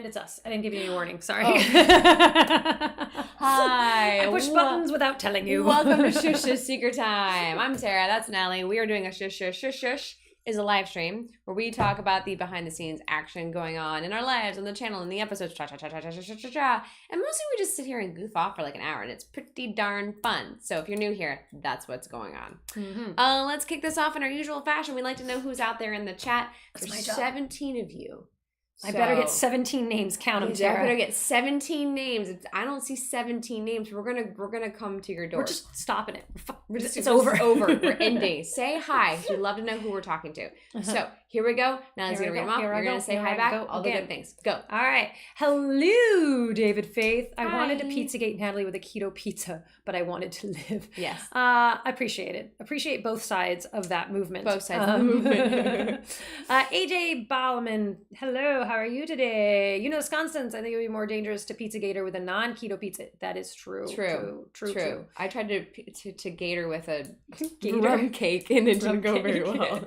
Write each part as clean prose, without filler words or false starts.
It's us. I didn't give you any warning. Sorry. Oh. Hi. I push buttons without telling you. Welcome to Shh Shh Secret Time. I'm Tara. That's Nelly. We are doing a Shh Shh. Shh Shh is a live stream where we talk about the behind the scenes action going on in our lives, on the channel, in the episodes, and mostly we just sit here and goof off for like an hour, and it's pretty darn fun. So if you're new here, that's what's going on. Mm-hmm. Let's kick this off in our usual fashion. We'd like to know who's out there in the chat. That's There's my job. 17 of you. I better get 17 names. Count them, Tara. I better get 17 names. I don't see 17 names. We're gonna come to your door. We're just stopping it. It's over. We're ending. Say hi. We'd love to know who we're talking to. So here we go. Now let's gonna read them out. You're gonna say hi back. All the good things. Go. All right. Hello, David Faith. I Hi. wanted to Pizzagate Natalie with a keto pizza, but I wanted to live. Yes. I appreciate it. Appreciate both sides of that movement. Both sides of the movement. AJ Ballman. Hello. How are you today? You know, Wisconsin. I think it would be more dangerous to Pizzagator with a non-keto pizza. That is true. True. I tried to gator with a Gator? rum cake and it didn't go very well.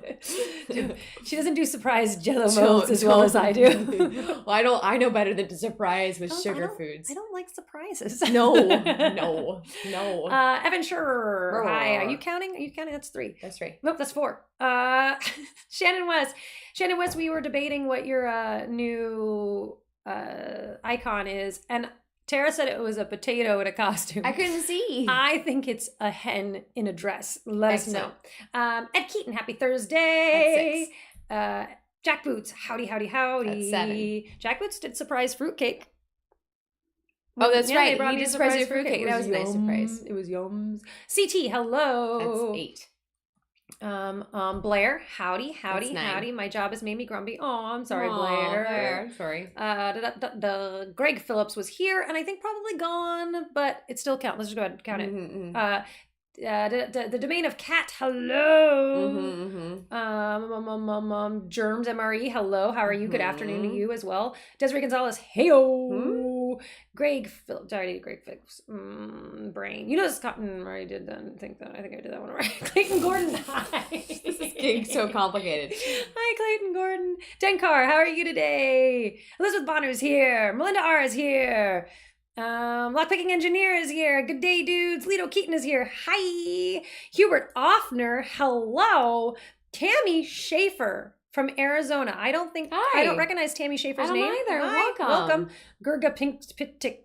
She doesn't do surprise Jello molds as well as I do. Well, I know better than to surprise with sugar foods. I don't like surprises. No. Evan Scher. Hi. Are you counting? That's 3. That's 3. Nope, that's 4. Shannon West. We were debating what your new icon is, and Tara said it was a potato in a costume. I couldn't see. I think it's a hen in a dress. Let us know. Ed Keaton, happy Thursday. That's 6. Jack Boots, howdy. That's 7. Jack Boots did surprise fruitcake. Oh, that's right. They brought He me did a surprise surprise fruitcake. That was a nice surprise. It was yums. CT, hello. That's 8. Blair, howdy. That's 9. My job has made me grumpy. Oh, I'm sorry, Aw, Blair. Sorry. Greg Phillips was here, and I think probably gone, but it still counts. Let's just go ahead and count it. The domain of cat, hello. Germs MRE, hello. How are you? Good afternoon to you as well. Desiree Gonzalez, heyo. Greg Phillips, I did Greg Phillips. Brain. You know this cotton. I did that. I think I did that one right. Clayton Gordon, hi. This is getting so complicated. Hi, Clayton Gordon. Denkar, how are you today? Elizabeth Bonner's here. Melinda R is here. Lockpicking Engineer is here. Good day, dudes. Lito Keaton is here. Hi. Hubert Offner, hello. Tammy Schaefer from Arizona. I don't recognize Tammy Schaefer's name. I don't either. Hi, welcome. Gurga Pitik.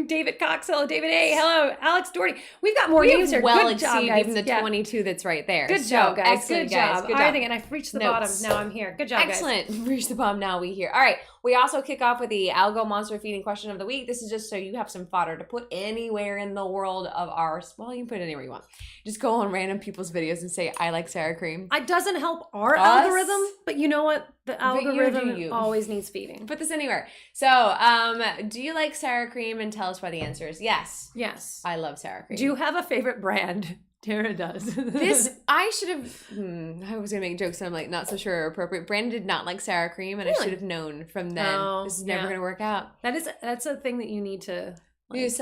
David Cox, hello. David A, hello. Alex Doherty. We've got more names here. Good job, guys. Even the 22 that's right there. Good job, guys. Excellent, Good job. guys. Good job. And I've reached the bottom. Now I'm here. Good job, guys. Excellent. Reach the bottom. Now we here. All right. We also kick off with the Algo monster feeding question of the week. This is just so you have some fodder to put anywhere in the world of ours. Well, you can put it anywhere you want. Just go on random people's videos and say, I like sour cream. It doesn't help our algorithm, but you know what? The algorithm always needs feeding. Put this anywhere. So, do you like sour cream? And tell us why the answer is yes. Yes. I love sour cream. Do you have a favorite brand? Tara does. I should have, I was going to make jokes and I'm like, not so sure or appropriate. Brandon did not like sour cream and I should have known from then. This is never going to work out. That's a thing that you need to. There's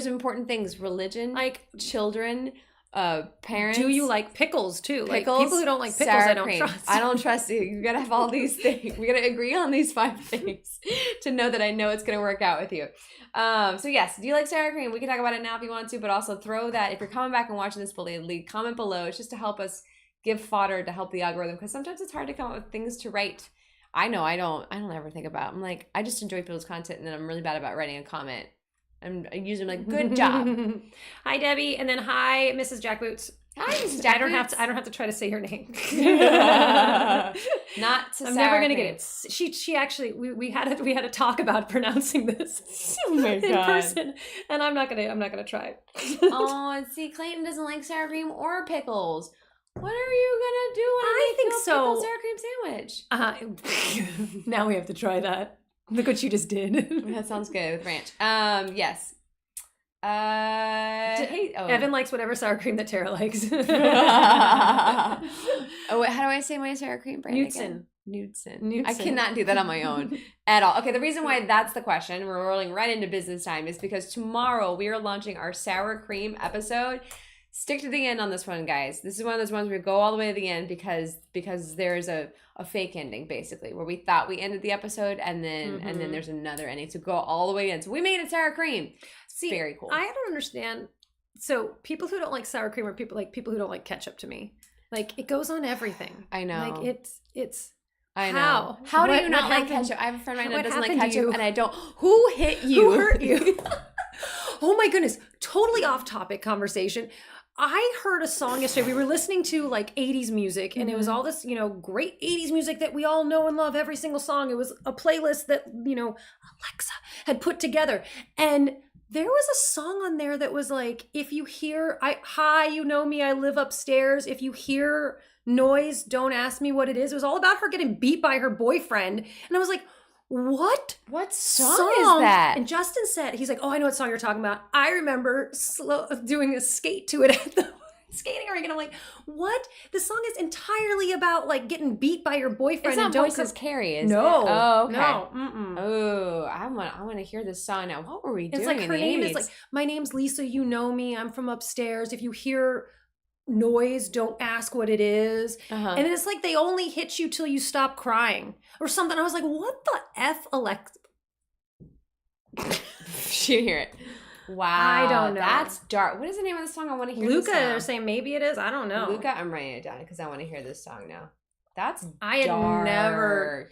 important things. Religion, like children, parents. Do you like pickles too? Pickles, like people who don't like pickles, I don't cream. trust. I don't trust you. You gotta have all these things. We gotta agree on these 5 things to know that I know it's gonna work out with you. So yes, do you like sour cream? We can talk about it now if you want to, but also throw that if you're coming back and watching this belatedly, comment below. It's just to help us give fodder to help the algorithm, because sometimes it's hard to come up with things to write. I know I don't ever think about. I'm like, I just enjoy people's content, and then I'm really bad about writing a comment. I usually like, good job. Hi Debbie, and then hi Mrs. Jackboots. Hi, Mrs. Jackboots. I don't have to try to say her name. Not to I'm never gonna get it. She actually we had a talk about pronouncing this oh my God. in person, and I'm not gonna try. Oh, and see, Clayton doesn't like sour cream or pickles. What are you gonna do when I think make so. pickle sour cream sandwich? Now we have to try that. Look what you just did. That sounds good with ranch. Yes. Evan likes whatever sour cream that Tara likes. Oh, wait, how do I say my sour cream brand again? Knudsen. I cannot do that on my own at all. Okay, the reason why that's the question, we're rolling right into business time, is because tomorrow we are launching our sour cream episode. Stick to the end on this one, guys. This is one of those ones where we go all the way to the end because there's a fake ending, basically, where we thought we ended the episode and then there's another ending. So go all the way in. So we made it sour cream. See, very cool. I don't understand. So people who don't like sour cream are people who don't like ketchup to me. Like, it goes on everything. I know. Like, it's I know. How do you not like ketchup? I have a friend right now that doesn't like ketchup, and I don't. Who hit you? Who hurt you? Oh my goodness. Totally off topic conversation. I heard a song yesterday. We were listening to like 80s music, and it was all this, great 80s music that we all know and love, every single song. It was a playlist that, Alexa had put together. And there was a song on there that was like, if you hear, hi, you know me, I live upstairs. If you hear noise, don't ask me what it is. It was all about her getting beat by her boyfriend. And I was like, what song is that? And Justin said, he's like, oh, I know what song you're talking about. I remember doing a skate to it at the skating rink. And I'm like, what? The song is entirely about like getting beat by your boyfriend. It's not Voices Carry, is it? No. Oh, okay. No. Oh, I want to hear this song now. What were we doing? It's like in her the name 80s? is like, my name's Lisa, you know me, I'm from upstairs. If you hear noise, don't ask what it is. And it's like they only hit you till you stop crying or something. I was like, what the F, Alexa? She didn't hear it. Wow. I don't know. That's dark. What is the name of the song? I want to hear Luca, this they're saying maybe it is. I don't know. Luca, I'm writing it down because I want to hear this song now. That's I had dark. never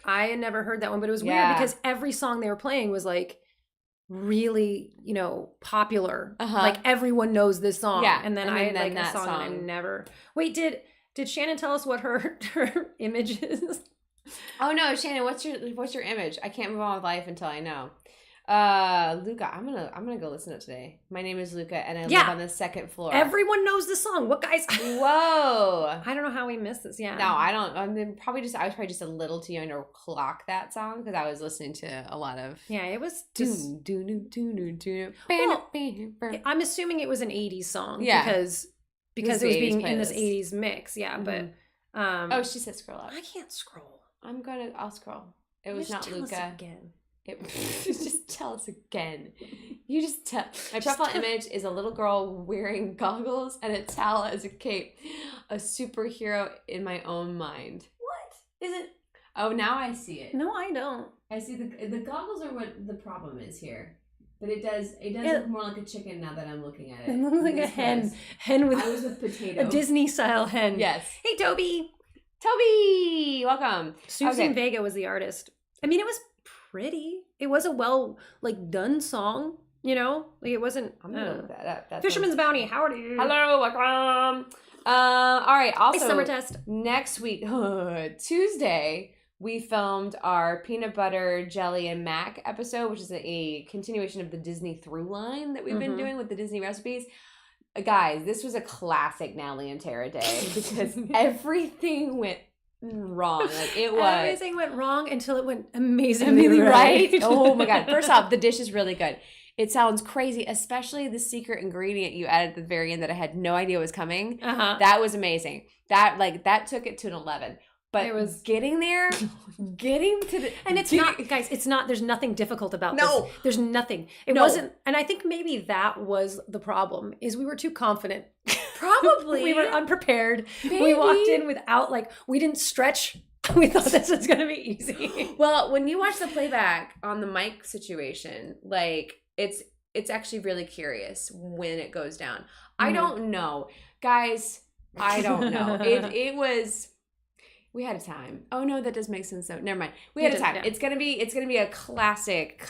heard that one, but it was weird because every song they were playing was like really, popular. Like everyone knows this song. Yeah. And then I had like that song and I never. Wait, did Shannon tell us what her image is? Oh no, Shannon, what's your image? I can't move on with life until I know. Luca, I'm gonna go listen to it today. My name is Luca, and I live on the 2nd floor. Everyone knows the song. What guys? Whoa! I don't know how we missed this. Yeah. No, I don't. I was probably just a little too young to clock that song because I was listening to a lot of. Yeah, it was just. Well, I'm assuming it was an '80s song. Yeah. Because it was being in this '80s mix. Yeah, but. Oh, she said scroll up. I can't scroll. I'll scroll. It was not Luca. Tell us again. Just tell us again. You just tell. My profile image is a little girl wearing goggles and a towel as a cape. A superhero in my own mind. What? Is it? Oh, now I see it. No, I don't. I see the goggles are what the problem is here. But it does look more like a chicken now that I'm looking at it. It looks like a hen. Hen with I was with potato. A Disney style hen. Yes. Hey, Toby, welcome. Susan Vega was the artist. I mean, it was pretty. It was a well done song, like it wasn't. I'm gonna look that up. Fisherman's Bounty. Howdy. Hello, welcome. All right. Also, summer test next week, Tuesday, we filmed our peanut butter jelly and mac episode, which is a continuation of the Disney through line that we've been doing with the Disney recipes. Guys, this was a classic Natalie and Tara day because everything went wrong. Like it was. Everything went wrong until it went amazingly right. Oh my God. First off, the dish is really good. It sounds crazy, especially the secret ingredient you added at the very end that I had no idea was coming. That was amazing. That took it to an 11. But it was getting there, getting to the... And it's not, guys, there's nothing difficult about this. There's nothing. It wasn't, and I think maybe that was the problem, is we were too confident. Probably. We were unprepared. Maybe. We walked in without, like, we didn't stretch. We thought this was going to be easy. Well, when you watch the playback on the mic situation, like, it's actually really curious when it goes down. I don't know. Guys, I don't know. It was... We had a time. Oh no, that does make sense though. Never mind. We had a time. Yeah. It's gonna be a classic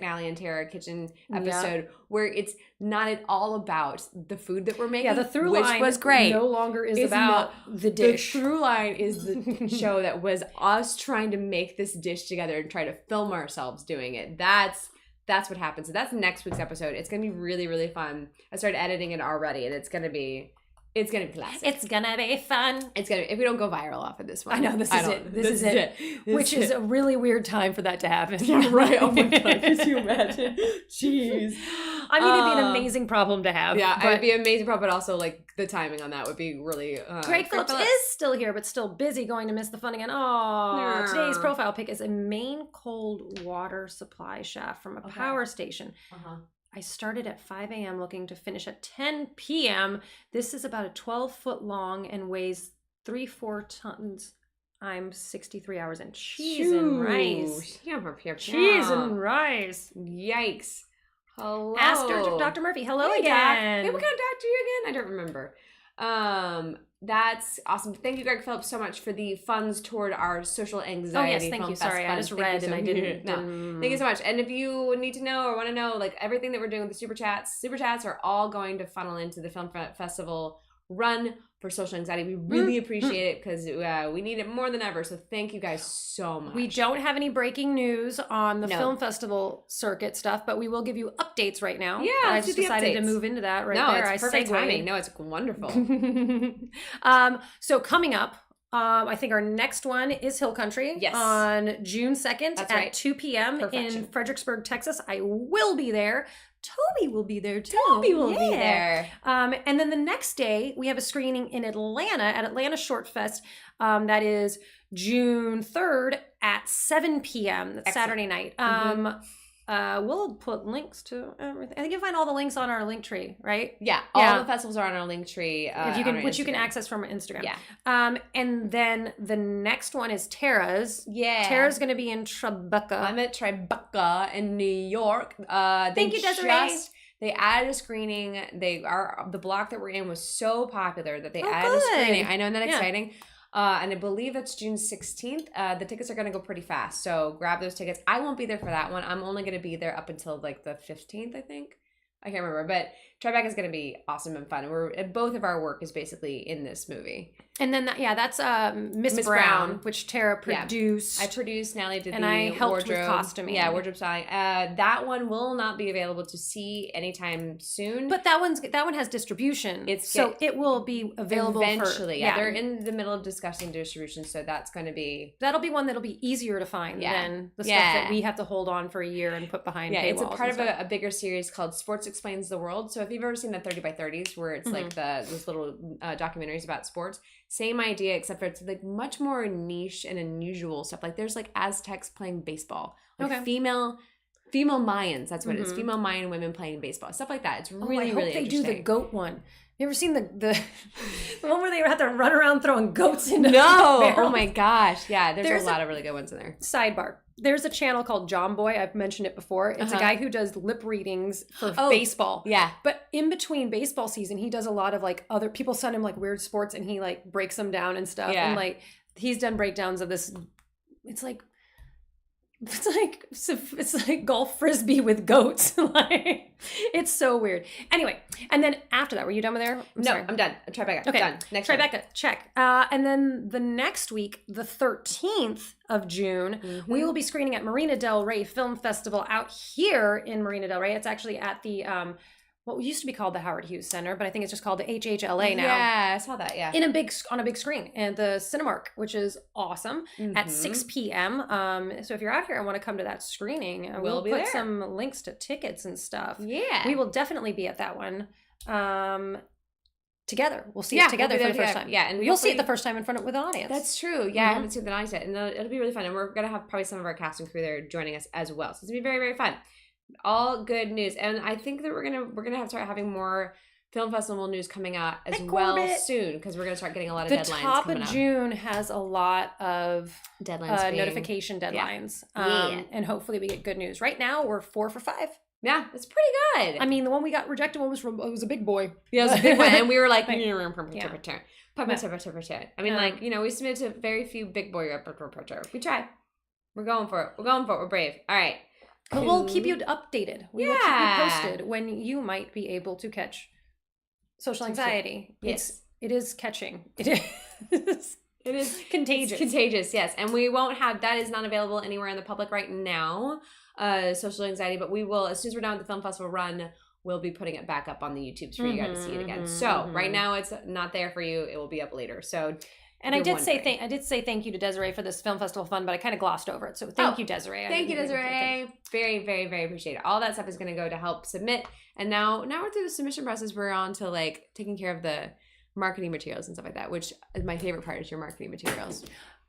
Natalie and Tara kitchen episode where it's not at all about the food that we're making. Yeah, the through line was great. No longer is about the dish. The through line is the show that was us trying to make this dish together and try to film ourselves doing it. That's what happens. So that's next week's episode. It's gonna be really, really fun. I started editing it already, and it's gonna be classic. It's gonna be fun. If we don't go viral off of this one. I know, this is it. Which is a really weird time for that to happen. Yeah, right. Oh my God. Could you imagine? Jeez. I mean, it'd be an amazing problem to have. Yeah, it'd be an amazing problem, but also, like, the timing on that would be really... Greg Phillips is still here, but still busy, going to miss the fun again. Oh, today's profile pic is a Maine cold water supply shaft from a power station. I started at 5 a.m. looking to finish at 10 p.m. This is about a 12-foot long and weighs 3-4 tons. I'm 63 hours in. Cheese and rice. Cheese and rice. Yikes. Hello. Ask Dr. Murphy. Hello again. Doc. Hey, what kind of doctor are you again? I don't remember. That's awesome. Thank you, Greg Phillips, so much for the funds toward our social anxiety. Oh, yes, thank you. Sorry, I just read and I didn't. Thank you so much. And if you need to know or want to know, like, everything that we're doing with the super chats are all going to funnel into the film festival run for social anxiety. We really appreciate it because we need it more than ever. So thank you guys so much. We don't have any breaking news on the film festival circuit stuff, but we will give you updates right now. Yeah, I just decided to move into that there. No, it's perfect timing. No, it's wonderful. So coming up, I think our next one is Hill Country. Yes. On June 2nd at 2 p.m. in Fredericksburg, Texas. I will be there. Toby will be there too. Toby will be there. And then the next day, we have a screening in Atlanta at Atlanta Short Fest. That is June 3rd at 7 p.m. That's Saturday night. We'll put links to everything. I think you can find all the links on our link tree, right? Yeah, all the festivals are on our link tree. Which you can access from Instagram. Yeah. And then the next one is Tara's. Yeah. Tara's going to be in Tribeca. I'm at Tribeca in New York. Thank you, Desiree. They added a screening. The block that we're in was so popular that they added a screening. I know, isn't that exciting? And I believe that's June 16th. The tickets are going to go pretty fast. So grab those tickets. I won't be there for that one. I'm only going to be there up until like the 15th, I think. I can't remember. But Tribeca is going to be awesome and fun. Both of our work is basically in this movie. And then that's Miss Brown, which Tara produced. I produced, Nelly did and I helped with costuming. Yeah, wardrobe styling. That one will not be available to see anytime soon. But that one has distribution. It will be available eventually. They're in the middle of discussing distribution, so that'll be one that'll be easier to find than the stuff that we have to hold on for a year and put behind paywalls. It's a part of a bigger series called Sports Explains the World. So if you've ever seen the 30 by 30s, where it's like those little documentaries about sports, same idea, except for it's like much more niche and unusual stuff. Like there's like Aztecs playing baseball, like female Mayans. That's what it is. Female Mayan women playing baseball, stuff like that. It's really, I hope really they interesting. do the goat one. You ever seen the one where they have to run around throwing goats into barrels? Oh my gosh. Yeah, there's a lot of really good ones in there. Sidebar. There's a channel called John Boy. I've mentioned it before. It's a guy who does lip readings for baseball. Yeah. But in between baseball season, he does a lot of like other people send him like weird sports and he like breaks them down and stuff. Yeah. And like he's done breakdowns of this. It's like golf frisbee with goats. Like it's so weird. Anyway, and then after that, were you done with there? I'm done. Tribeca. Okay. Done. Next Tribeca. one. Check. And then the next week, the 13th of June, we will be screening at Marina Del Rey Film Festival out here in Marina Del Rey. It's actually at the what used to be called the Howard Hughes Center, but I think it's just called the HHLA now. Yeah, I saw that, yeah. On a big screen, and the Cinemark, which is awesome, at 6 p.m. So if you're out here and want to come to that screening, we'll put some links to tickets and stuff. Yeah. We will definitely be at that one. Together. We'll see it together for the first time. Yeah, and you'll see it the first time in front with an audience. That's true. Yeah, I haven't seen the audience yet, and it'll be really fun. And we're gonna have probably some of our cast and crew there joining us as well. So it's gonna be very, very fun. All good news, and I think that we're gonna have to start having more film festival news coming out as Hey, well Corbett. soon because we're going to start getting a lot of The deadlines top coming of up. June has a lot of Deadlines notification deadlines. Yeah. And hopefully we get good news. Right now, we're 4 for 5. Yeah, it's pretty good. I mean, the one we got rejected one was a big boy. Yeah, it was a big one. And we were like, Like, I mean, like, we submitted to very few big boy repertoire. We tried. We're going for it. We're brave. All right. But we'll keep you updated. We will keep you posted when you might be able to catch social anxiety. Yes. It is catching. It is. It is contagious. It's contagious, yes. And we won't have, that is not available anywhere in the public right now, social anxiety, but we will, as soon as we're done with the film festival run, we'll be putting it back up on the YouTubes for you guys to see it again. So right now it's not there for you. It will be up later. So and I did say thank you to Desiree for this film festival fun, but I kind of glossed over it. So thank you, Desiree. Thank you, Desiree. Very, very, very appreciate it. All that stuff is going to go to help submit. And now we're through the submission process. We're on to like taking care of the marketing materials and stuff like that, which is my favorite part, is your marketing materials.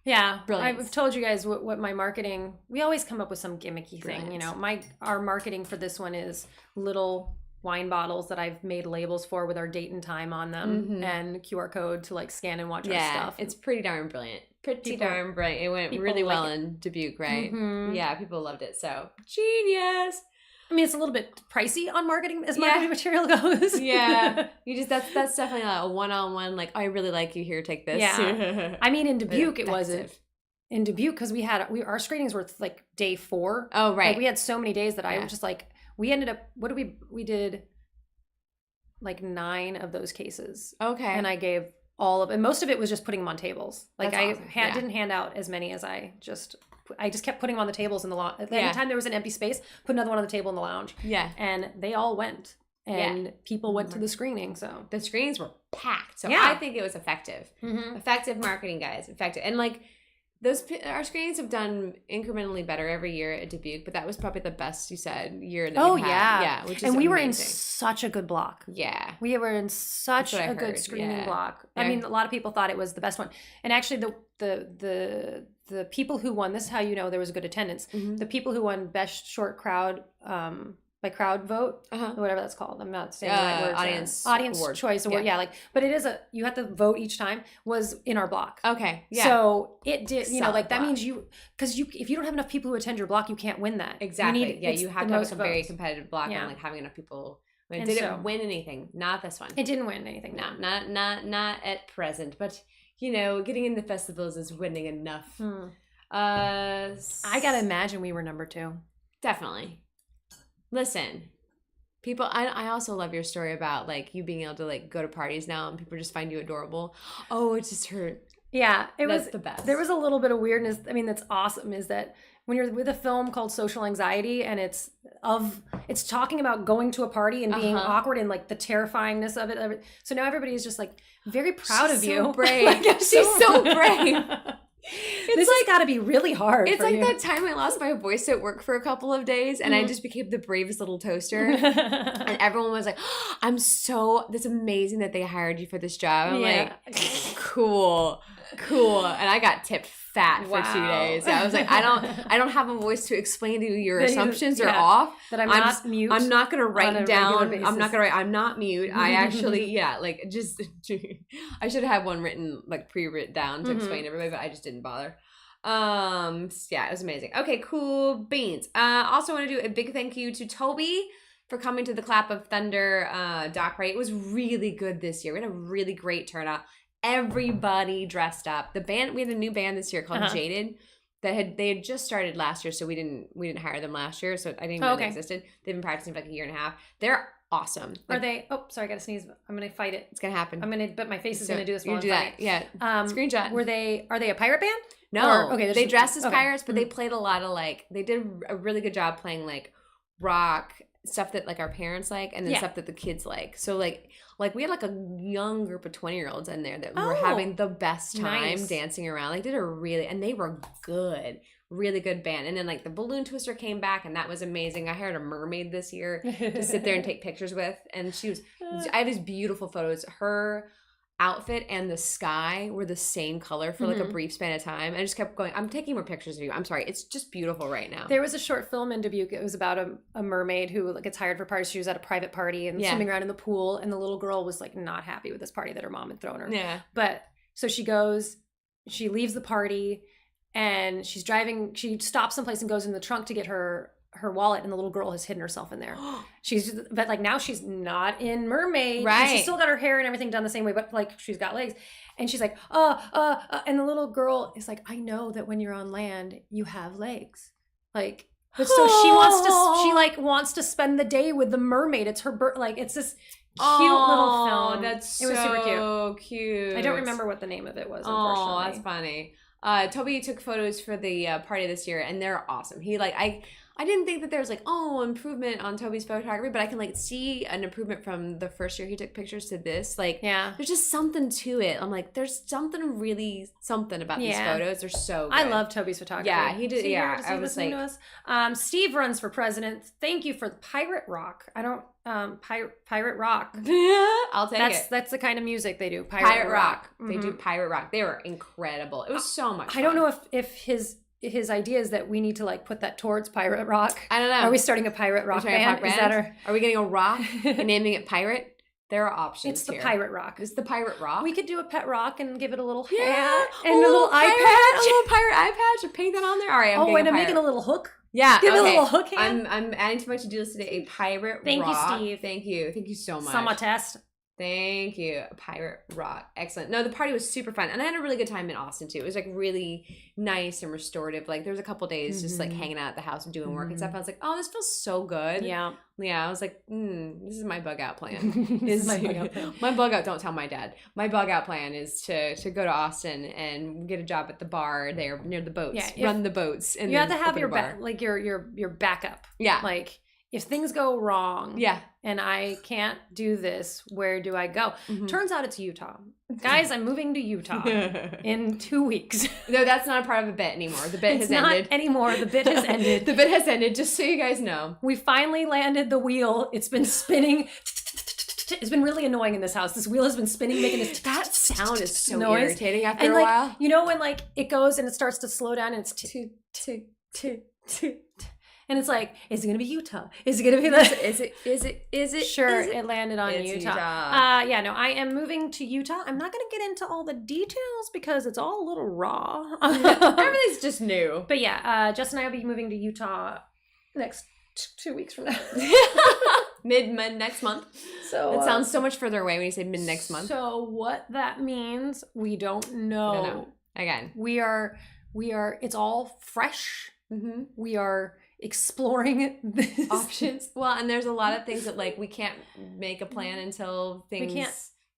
Yeah, brilliant. I've told you guys what my marketing. We always come up with some gimmicky thing, you know. Our marketing for this one is little wine bottles that I've made labels for with our date and time on them, and QR code to like scan and watch our stuff. It's pretty darn brilliant. Darn brilliant. It went really well in Dubuque, right? Yeah, people loved it. So genius. I mean, it's a little bit pricey on marketing as marketing material goes. Yeah, that's definitely a one-on-one. Like, I really like you here. Take this. Yeah. I mean, in Dubuque, it wasn't. In Dubuque, because our screenings were like day 4. Oh, right. Like, we had so many days that I was just like, we ended up. We did like 9 of those cases. Okay. And I gave all of, and most of it was just putting them on tables. Like, that's awesome. Didn't hand out as many as I just kept putting them on the tables in the lounge. Anytime there was an empty space, put another one on the table in the lounge. Yeah. And they all went. And people went to the screening. So the screenings were packed. So I think it was effective. Effective marketing, guys. Effective. And like, our screenings have done incrementally better every year at Dubuque, but that was probably the best, you said, year that you had. Yeah, which is amazing. Were in such a good block. Yeah. We were in such a good screening block. I mean, a lot of people thought it was the best one. And actually the people who won, this is how you know there was a good attendance. The people who won best short crowd by crowd vote, or whatever that's called. I'm not saying the right words. Audience award. Choice award. Yeah, but it is you have to vote each time, was in our block. Okay. Yeah. So it did, that means if you don't have enough people who attend your block, you can't win that. Exactly. You have to have a very competitive block and like having enough people. It didn't win anything. Not this one. It didn't win anything. No, not at present. But getting into festivals is winning enough. I gotta imagine we were number 2. Definitely. Listen, people, I also love your story about like you being able to like go to parties now and people just find you adorable. Oh, it just hurt. Yeah, that's the best. There was a little bit of weirdness. I mean, that's awesome. Is that when you're with a film called Social Anxiety and it's talking about going to a party and being awkward and like the terrifyingness of it. So now everybody is just like very proud of you. So brave. She's so brave. This has got to be really hard. It's like that time I lost my voice at work for a couple of days and I just became the bravest little toaster. And everyone was like, that's amazing that they hired you for this job. I'm like, cool. And I got tipped fat for 2 days. I was like, I don't have a voice to explain to you your assumptions are off. That I'm not mute. I'm not going to write down. I'm not going to write. I'm not mute. I actually, I should have had one written, like pre-written down to explain to everybody, but I just didn't bother. It was amazing. Okay, cool beans. Also want to do a big thank you to Toby for coming to the Clap of Thunder doc party. It was really good this year. We had a really great turnout. Everybody dressed up. The band, we had a new band this year called Jayn they had just started last year, so we didn't hire them last year, so I didn't know they existed. They've been practicing for like a year and a half. They're awesome. Are they? Oh, sorry, I gotta sneeze. I'm gonna fight it. It's gonna happen. But my face is gonna do this while I'm fighting. Yeah. Screenshot. Are they a pirate band? No. They dressed as pirates, but they played a lot of like, they did a really good job playing like rock stuff that like our parents like, and then stuff that the kids like. So like we had like a young group of 20-year-olds in there that were having the best time dancing around. Like and they were good. Really good band. And then like the Balloon Twister came back and that was amazing. I hired a mermaid this year to sit there and take pictures with. And I have these beautiful photos. Her outfit and the sky were the same color for like a brief span of time. I just kept going, I'm taking more pictures of you. I'm sorry. It's just beautiful right now. There was a short film in Dubuque. It was about a mermaid who gets hired for parties. She was at a private party and swimming around in the pool. And the little girl was like not happy with this party that her mom had thrown her. Yeah. But so she leaves the party and she's driving. She stops someplace and goes in the trunk to get her wallet, and the little girl has hidden herself in there. But like now she's not in mermaid. Right. She's still got her hair and everything done the same way, but like she's got legs. And she's like, and the little girl is like, I know that when you're on land, you have legs. Like, but so she wants to spend the day with the mermaid. It's her it's this cute little film. It was super cute. I don't remember what the name of it was, Oh, unfortunately. that's funny. Toby took photos for the party this year, and they're awesome. He I didn't think that there was improvement on Toby's photography, but I can see an improvement from the first year he took pictures to this. There's just something to it. I'm like, there's something about these photos. They're so good. I love Toby's photography. Yeah, he did. I was like, to us? Steve runs for president. Thank you for Pirate Rock. I don't Pirate Rock. I'll take it. That's the kind of music they do. Pirate Rock. Mm-hmm. They do Pirate Rock. They were incredible. It was so much fun. I don't know if his idea is that we need to put that towards Pirate Rock. I don't know. Are we starting a Pirate Rock band? Is that Are we getting a rock and naming it Pirate? There are options. It's the Pirate Rock. It's the Pirate Rock. We could do a pet rock and give it a little hat and a little eye patch. A little pirate eye patch and paint that on there. All right, I'm making a little hook. Yeah, give it a little hook hand. I'm adding to my to-do list today. A Pirate Rock. Thank you, Steve. Thank you so much. Summer test. Thank you. Pirate Rock. Excellent. No, the party was super fun. And I had a really good time in Austin, too. It was, really nice and restorative. There was a couple days just, hanging out at the house and doing work and stuff. I was like, oh, this feels so good. Yeah. Yeah, I was like, this is my bug out plan. This is my bug out plan. My bug out, don't tell my dad. My bug out plan is to go to Austin and get a job at the bar there near the boats. Yeah, run the boats. And you have to have your your backup. Yeah. If things go wrong, yeah, and I can't do this, where do I go? Turns out it's Utah. Guys, I'm moving to Utah in 2 weeks. No, that's not a part of the bit anymore. The bit has ended. Not anymore. The bit has ended. The bit has ended, just so you guys know. We finally landed the wheel. It's been spinning. It's been really annoying in this house. This wheel has been spinning, making this that sound is so noise. Irritating after a while. You know when it goes and it starts to slow down and it's tick, tick, tick, tick. And it's is it going to be Utah? Is it going to be Is it? Sure, it landed on Utah. I am moving to Utah. I'm not going to get into all the details because it's all a little raw. Everything's just new. But Jess and I will be moving to Utah next 2 weeks from now. Mid next month. So it sounds so much further away when you say mid next month. So what that means, we don't know. We don't know. Again. We are, it's all fresh. Mm-hmm. We are exploring this. Options. Well, and there's a lot of things that we can't make a plan until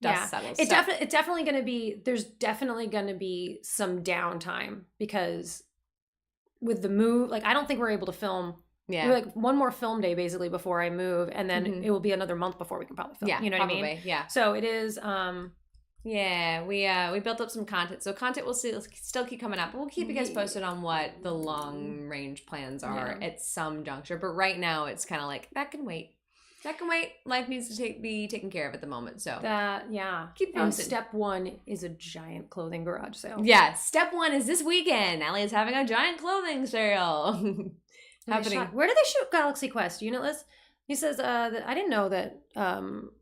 dust settles. It's definitely going to be, there's definitely going to be some downtime because with the move, I don't think we're able to film. Yeah. We're one more film day basically before I move, and then it will be another month before we can probably film. Yeah, you know probably, what I mean? Yeah. So it is. Yeah, we built up some content, so content will still keep coming up, but we'll keep you guys posted on what the long range plans are at some juncture. But right now, it's kind of that can wait. That can wait. Life needs to be taken care of at the moment. So keep posted. And step one is a giant clothing garage sale. Yeah, step one is this weekend. Allie is having a giant clothing sale. Happening. Where did they shoot Galaxy Quest? Unit list. He says that I didn't know that.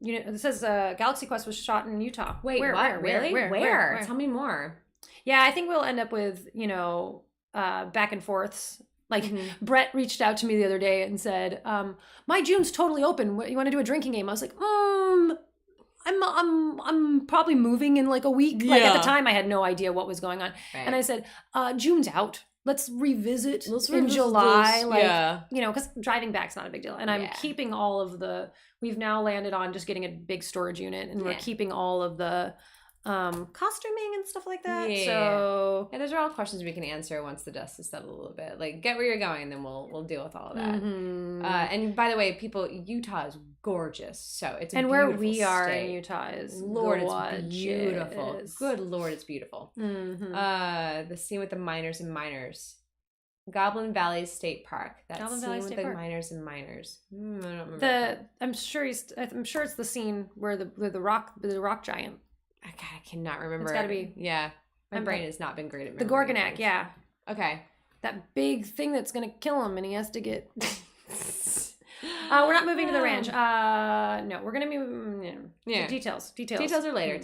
It says Galaxy Quest was shot in Utah. Wait, what? Really? Where? Tell me more. Yeah, I think we'll end up with back and forths. Brett reached out to me the other day and said, "My June's totally open. You want to do a drinking game?" I was like, I'm probably moving in a week. Yeah. At the time, I had no idea what was going on, and I said, "June's out. Let's revisit in July." Because driving back's not a big deal. And I'm keeping all of we've now landed on just getting a big storage unit, and we're keeping all of the costuming and stuff like that. Yeah. So those are all questions we can answer once the dust is settled a little bit. Get where you're going, and then we'll deal with all of that. Mm-hmm. And by the way, people, Utah is gorgeous. So it's and where we are in Utah is it's beautiful. Good Lord, it's beautiful. Mm-hmm. The scene with the miners and miners. Goblin Valley State Park. That Goblin scene Valley with State the Park. miners and miners. I don't remember. I'm sure it's the scene where the rock giant. I cannot remember. It's got to be. Yeah. My brain has not been great at the Gorgonac, yeah. Okay. That big thing that's going to kill him and he has to get... we're not moving to the ranch. No, we're going to move... Yeah. Details. Details are later.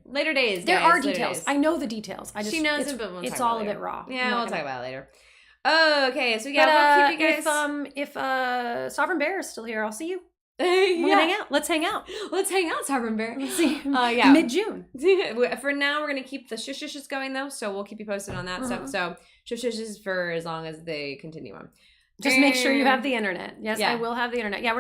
Later days, There are details. I know the details. She knows it, but we'll it's talk all about a bit raw. Yeah, we'll talk about it later. Oh, okay. So yeah, we'll keep you guys... If Sovereign Bear is still here, I'll see you. We'll hang out. Let's hang out. Sovereign Bear. Let's see. Yeah. Mid-June. For now, we're going to keep the Shh Shh Sh's going, though, so we'll keep you posted on that stuff. So Shh Shh Sh's for as long as they continue on. Just make sure you have the internet. Yes, I will have the internet. Yeah, we're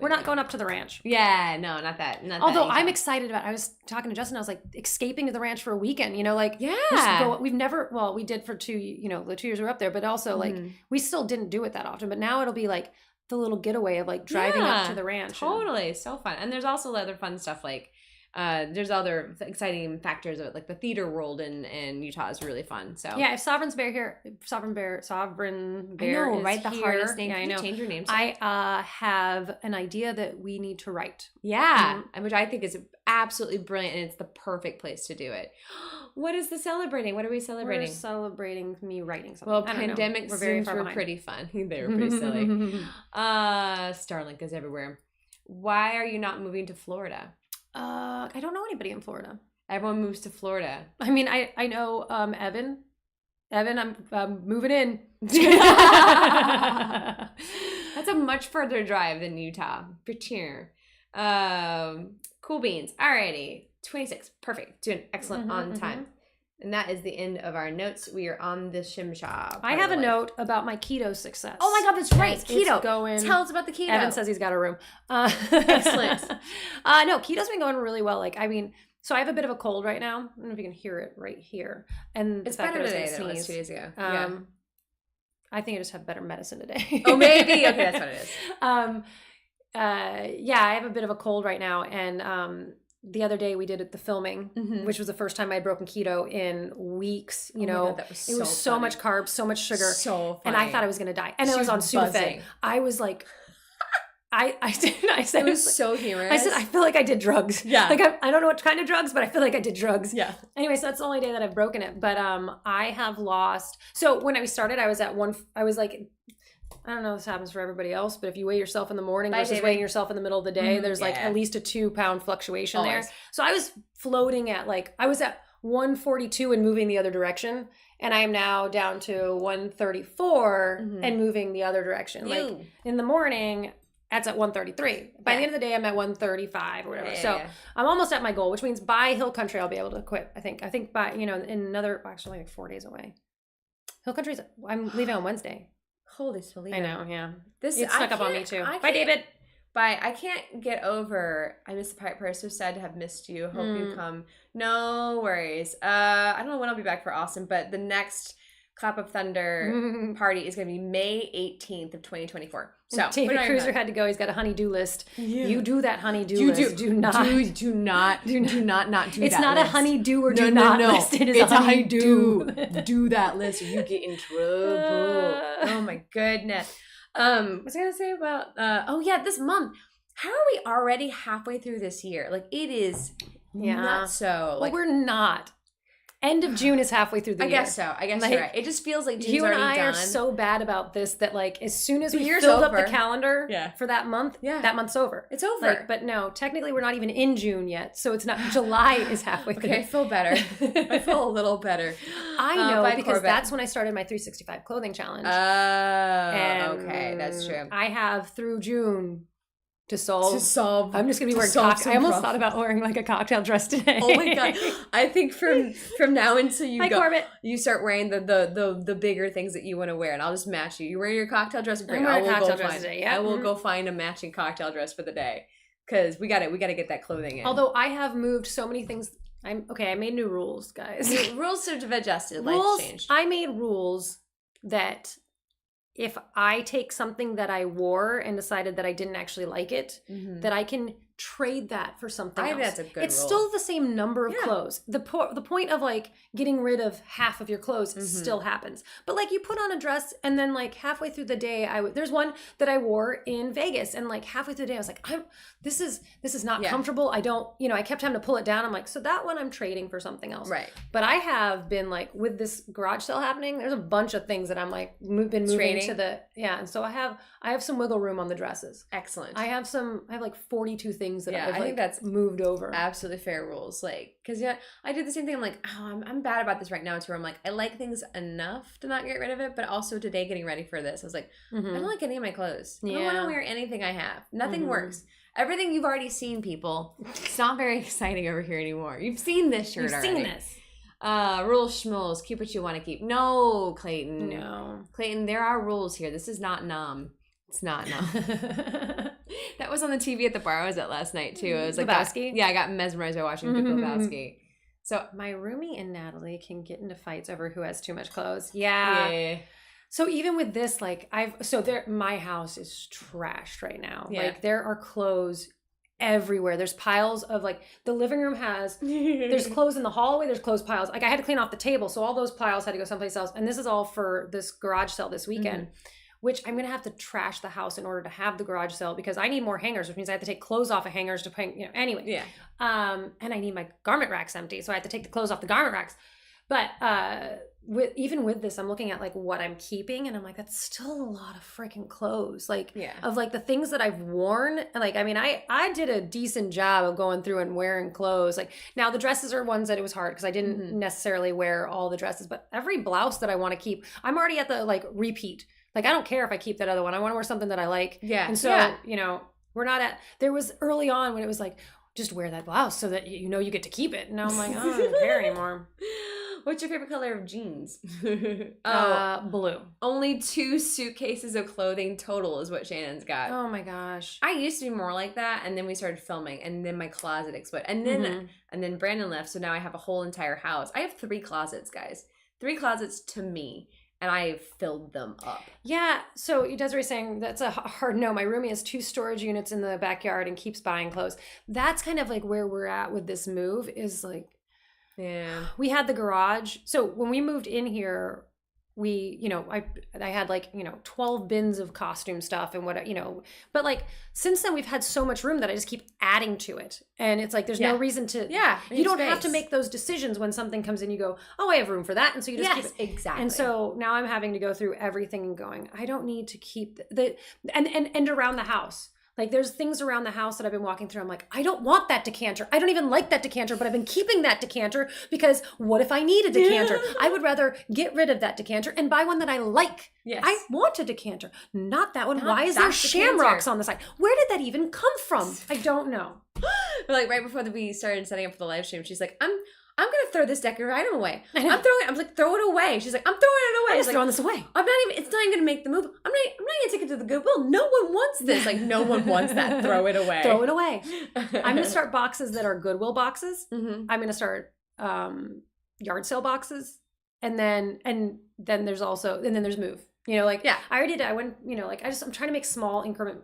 not going up to the ranch. Yeah, no, not that. Although I'm excited about. I was talking to Justin. I was like escaping to the ranch for a weekend. You know, like we've never. Well, we did for the 2 years we were up there, but also like we still didn't do it that often. But now it'll be like the little getaway of like driving up to the ranch. Totally, so fun. And there's also other fun stuff like. There's other exciting factors of it, like the theater world in Utah is really fun. So yeah, if Sovereign Bear. I know, right? The here, hardest name. Yeah, I know. Change your name. I have an idea that we need to write. Yeah, which I think is absolutely brilliant, and it's the perfect place to do it. What is the celebrating? What are we celebrating? We're celebrating me writing something. Well, pandemic Zooms were pretty fun. They were pretty silly. Starlink is everywhere. Why are you not moving to Florida? I don't know anybody in Florida. Everyone moves to Florida. I mean, I know Evan. Evan, I'm moving in. That's a much further drive than Utah. For cheer. Cool beans. Alrighty. 26. Perfect. Doing excellent on time. And that is the end of our notes. We are on the Shimshaw. I have a note about my keto success. Oh my God, that's right. Keto. Going. Tell us about the keto. Evan says he's got a room. Excellent. No, keto's been going really well. Like, I mean, so I have a bit of a cold right now. I don't know if you can hear it right here. And it's better today than it was 2 days ago. I think I just have better medicine today. Oh, maybe. Okay, that's what it is. Yeah, I have a bit of a cold right now, and the other day we did the filming, which was the first time I'd broken keto in weeks. You know, God, it was so much carbs, so much sugar, so funny. and I thought I was gonna die. And I was on Sudafed. I was like, I said it was so humorous. I said I feel like I did drugs. Yeah, like I don't know what kind of drugs, but I feel like I did drugs. Yeah. Anyway, so that's the only day that I've broken it. But I have lost. So when I started, I was at one. I was like. I don't know if this happens for everybody else, but if you weigh yourself in the morning versus weighing yourself in the middle of the day, there's like at least a 2-pound fluctuation there. So I was floating at I was at 142 and moving the other direction. And I am now down to 134 and moving the other direction. Ew. Like in the morning, that's at 133. By the end of the day, I'm at 135 or whatever. So I'm almost at my goal, which means by Hill Country, I'll be able to quit. I think by, in another, actually like 4 days away. Hill Country's, I'm leaving on Wednesday. Holy Toledo. I know, yeah. It snuck up on me too. Bye, David. Bye. I can't get over. I miss the pirate party. So sad to have missed you. Hope you come. No worries. I don't know when I'll be back for Austin, but the next Clap of Thunder party is going to be May 18th of 2024. So David Cruiser had to go. He's got a honey-do list. Yeah. You do that honey-do list. Do not not do that. It's not list. A honey-do or do not list. It is a honey-do. Do that list or you get in trouble. Oh my goodness. What was I going to say about, this month. How are we already halfway through this year? Like it is not so. Well, we're not. End of June is halfway through the year. I guess so. I guess you're right. It just feels like June's already done. You and I are so bad about this that like as soon as we filled up the calendar for that month, that month's over. It's over. Like, but no, technically we're not even in June yet. So it's not, July is halfway through. Okay, I feel better. I feel a little better. I know because that's when I started my 365 clothing challenge. Okay, that's true. I have through June to solve. I'm just gonna be wearing I almost thought about wearing like a cocktail dress today. Oh my God. I think from now until you start wearing the bigger things that you want to wear, and I'll just match you. You're wearing your cocktail dress. Great. I will go find a matching cocktail dress for the day because we gotta get that clothing in. Although I have moved so many things. I made new rules, guys. Rules have adjusted. Life's changed. I made rules that if I take something that I wore and decided that I didn't actually like it, that I can trade that for something I else. think that's a good It's rule. still the same number of clothes. The point of like getting rid of half of your clothes still happens. But like you put on a dress and then like halfway through the day, there's one that I wore in Vegas and like halfway through the day I was like, this is not comfortable. I don't, I kept having to pull it down. I'm like, so that one I'm trading for something else. Right. But I have been like with this garage sale happening, there's a bunch of things that I'm like been moving Trading? to the and so I have some wiggle room on the dresses. Excellent. I have like 42 things that I've I think that's moved over. Absolutely fair rules. Like, because I did the same thing. I'm like, I'm bad about this right now too. I'm like, I like things enough to not get rid of it, but also today getting ready for this, I was like, I don't like any of my clothes. I don't want to wear anything I have. Nothing works. Everything you've already seen, people. It's not very exciting over here anymore. You've seen this shirt already. You've seen this. Rules schmoles. Keep what you want to keep. No, Clayton. No. Clayton, there are rules here. This is not numb. It's not numb. That was on the TV at the bar I was at last night too. It was like Lebowski? I got mesmerized by watching Big Lebowski. So my roomie and Natalie can get into fights over who has too much clothes. Yeah. So even with this, like my house is trashed right now. Yeah. Like there are clothes everywhere. There's piles of like the living room there's clothes in the hallway. There's clothes piles. Like I had to clean off the table. So all those piles had to go someplace else. And this is all for this garage sale this weekend. Which I'm going to have to trash the house in order to have the garage sale because I need more hangers, which means I have to take clothes off of hangers to hang, anyway. Yeah. And I need my garment racks empty. So I have to take the clothes off the garment racks. But even with this, I'm looking at like what I'm keeping and I'm like, that's still a lot of freaking clothes. Like of like the things that I've worn. Like, I mean, I did a decent job of going through and wearing clothes. Like now the dresses are ones that it was hard because I didn't necessarily wear all the dresses, but every blouse that I want to keep, I'm already at the like repeat. Like, I don't care if I keep that other one. I want to wear something that I like. Yeah. And so, we're not there was early on when it was like, just wear that blouse so that you get to keep it. And now I'm like, oh, I don't care anymore. What's your favorite color of jeans? Blue. Only 2 suitcases of clothing total is what Shannon's got. Oh my gosh. I used to be more like that, and then we started filming, and then my closet exploded. And then Brandon left, so now I have a whole entire house. I have 3 closets, guys. 3 closets to me. And I filled them up. Yeah. So Desiree's saying that's a hard no. My roomie has 2 storage units in the backyard and keeps buying clothes. That's kind of like where we're at with this move is like, we had the garage. So when we moved in here, I had like, 12 bins of costume stuff and but like since then we've had so much room that I just keep adding to it. And it's like, there's no reason to, you don't have to make those decisions when something comes in, you go, oh, I have room for that. And so you just keep it. Exactly. And so now I'm having to go through everything and going, I don't need to keep and around the house. Like there's things around the house that I've been walking through. I'm like, I don't want that decanter. I don't even like that decanter, but I've been keeping that decanter because what if I need a decanter? I would rather get rid of that decanter and buy one that I like. Yes. I want a decanter, not that one. Why is there shamrocks on the side? Where did that even come from? I don't know. But like right before we started setting up for the live stream, she's like, I'm gonna throw this decorative item away. I'm like, throw it away. She's like, I'm throwing it away. I'm just throwing this away. It's not even gonna make the move. I'm not gonna take it to the Goodwill. No one wants this. Like, no one wants that. Throw it away. Throw it away. I'm gonna start boxes that are Goodwill boxes. I'm gonna start yard sale boxes. And then there's move. I already did. I went, I'm trying to make small increment,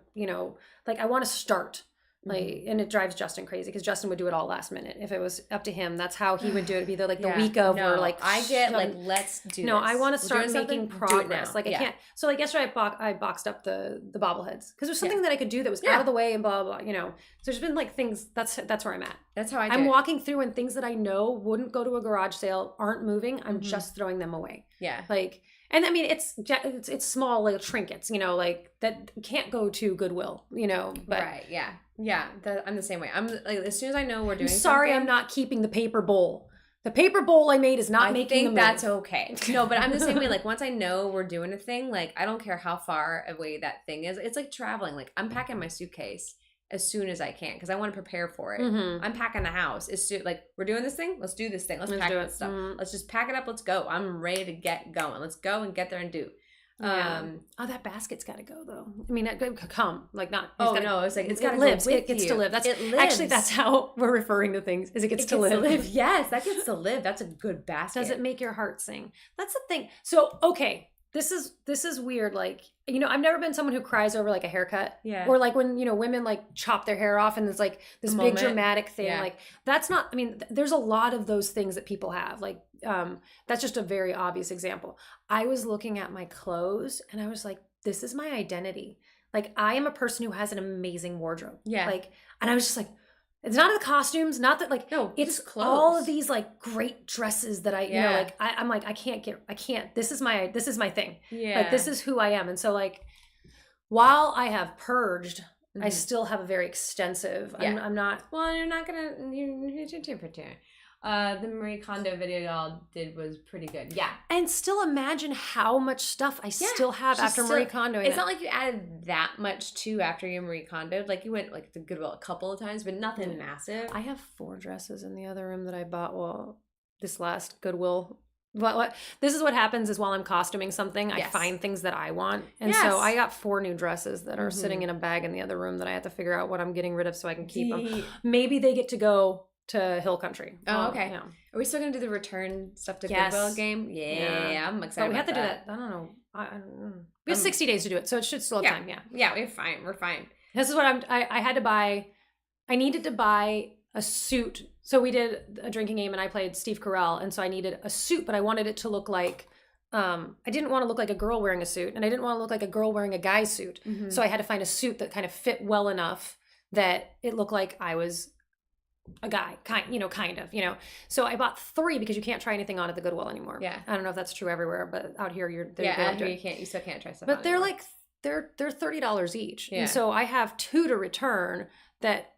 like I want to start. And it drives Justin crazy because Justin would do it all last minute. If it was up to him, that's how he would do it. It'd be the week of or like I get like let's do this. No, I want to start making progress. Like I can't. So like yesterday I boxed up the bobbleheads because there's something that I could do that was out of the way and blah blah blah. So there's been like things. That's where I'm at. That's how I'm walking through and things that I know wouldn't go to a garage sale aren't moving. I'm just throwing them away. Yeah. Like. And I mean, it's small little trinkets, like that can't go to Goodwill, but right. Yeah. Yeah. I'm the same way. I'm like, as soon as I know we're doing sorry, I'm not keeping the paper bowl. The paper bowl I made is not making the move. That's okay. No, but I'm the same way. Like once I know we're doing a thing, like I don't care how far away that thing is. It's like traveling. Like I'm packing my suitcase as soon as I can because I want to prepare for it. I'm packing the house. It's like we're doing this thing. Let's do this thing. Let's pack this stuff. Let's just pack it up. Let's go. I'm ready to get going. Let's go and get there and do. That basket's got to go though. I mean, it could come like not. Oh no, it's like it's got to live. It gets to live. That's it lives. Actually that's how we're referring to things. Is it gets to live? Yes, that gets to live. That's a good basket. Does it make your heart sing? That's the thing. So okay. this is weird. Like, you know, I've never been someone who cries over like a haircut. Yeah. Or like when, you know, women like chop their hair off and it's like this big dramatic thing. Yeah. Like that's not, I mean, there's a lot of those things that people have. Like, that's just a very obvious example. I was looking at my clothes and I was like, this is my identity. Like I am a person who has an amazing wardrobe. Yeah. Like, and I was just like, it's not the costumes, not that like, no, it's clothes. all of these like great dresses that you know, like I'm like, I can't, this is my thing. Yeah. Like this is who I am. And so like, while I have purged, I still have a very extensive, I'm not. Well, you're not going to, the Marie Kondo video y'all did was pretty good. Yeah. And still imagine how much stuff I still have after Marie Kondo. It's not like you added that much too after you Marie Kondo. Like you went like to Goodwill a couple of times, but nothing massive. I have 4 dresses in the other room that I bought this last Goodwill. What this is what happens is while I'm costuming something, I find things that I want. And so I got 4 new dresses that are sitting in a bag in the other room that I have to figure out what I'm getting rid of so I can keep them. Maybe they get to go to Hill Country. Oh, okay. Yeah. Are we still going to do the return stuff to Goodwill game? Yeah, I'm excited. But we have to do that. I don't know. We have 60 days to do it, so it should still have time. Yeah. Yeah, we're fine. We're fine. This is what I had to buy. I needed to buy a suit. So we did a drinking game and I played Steve Carell. And so I needed a suit, but I wanted it to look like, I didn't want to look like a girl wearing a suit and I didn't want to look like a girl wearing a guy's suit. So I had to find a suit that kind of fit well enough that it looked like I was a guy, kind of. So I bought 3 because you can't try anything on at the Goodwill anymore. Yeah. I don't know if that's true everywhere, but out here out here you still can't try stuff. But they're like they're $30 each. Yeah. And so I have 2 to return that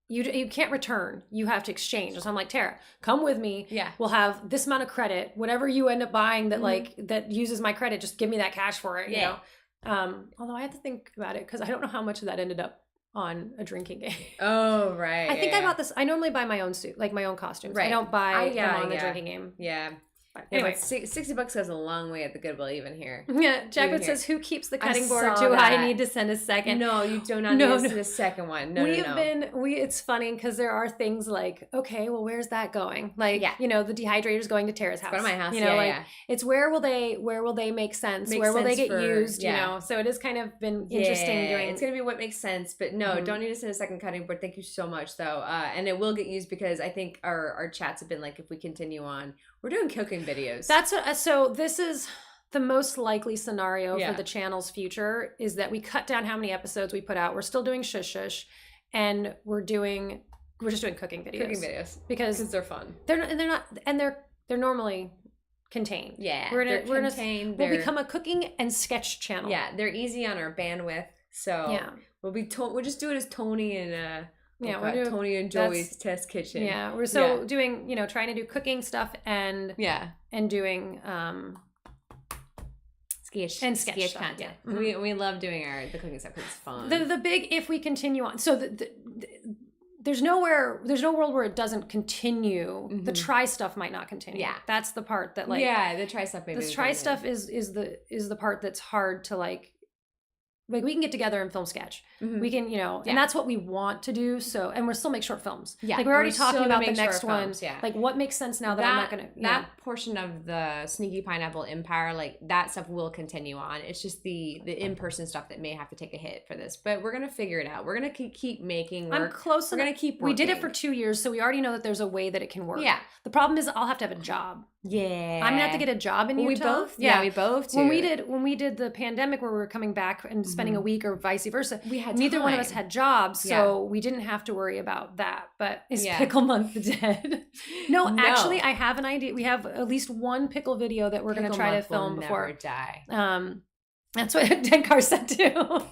you can't return. You have to exchange. So I'm like, Tara, come with me. Yeah. We'll have this amount of credit. Whatever you end up buying that that uses my credit, just give me that cash for it. You know. Although I had to think about it because I don't know how much of that ended up on a drinking game. Oh, right. I think I bought this. I normally buy my own suit, like my own costumes. Right. I don't buy them on the drinking game. Yeah. But anyway, $60 goes a long way at the Goodwill even here. Yeah, Jacqueline says, "Who keeps the cutting board? Do I need to send a second?" No, you do not need to send a second one. No, It's funny because there are things like, okay, well, where's that going? Like, you know, the dehydrator's going to Tara's house. Go to my house. You know, it's where will they make sense? Where will they get used? You know, so it has kind of been interesting doing. It's gonna be what makes sense, but no, don't need to send a second cutting board. Thank you so much, though, and it will get used because I think our chats have been like, if we continue on, we're doing cooking videos. That's what. So this is the most likely scenario for the channel's future is that we cut down how many episodes we put out. We're still doing Shh Shh, and we're just doing cooking videos. Because they're fun. They're normally contained. Yeah, we'll become a cooking and sketch channel. Yeah, they're easy on our bandwidth. So we'll just do it as Tony and Tony and Joey's test kitchen. Yeah, we're doing, trying to do cooking stuff and doing sketch content. Yeah. Mm-hmm. We love doing the cooking stuff because it's fun. The big if we continue on. So there's no world where it doesn't continue. Mm-hmm. The try stuff might not continue. Yeah, that's the part that the try stuff. The try stuff is the part that's hard to like we can get together and film sketch. Mm-hmm. We can, and that's what we want to do. So, and we'll still make short films. Yeah. Like we're already talking about the next one. Yeah. Like what makes sense now that I'm not going to, that portion of the Sneaky Pineapple Empire, like that stuff will continue on. It's just the in-person stuff that may have to take a hit for this, but we're going to figure it out. We're going to keep making work. I'm close. We're going to keep working. We did it for 2 years. So we already know that there's a way that it can work. Yeah. The problem is I'll have to have a job. Yeah. I'm gonna have to get a job in Utah. We both? Yeah, we both do. When we did the pandemic where we were coming back and spending a week or vice versa, neither one of us had jobs, so we didn't have to worry about that. But is Pickle Month dead? No, actually I have an idea. We have at least one pickle video that we're gonna try to film before. Never die. That's what Denkar said too.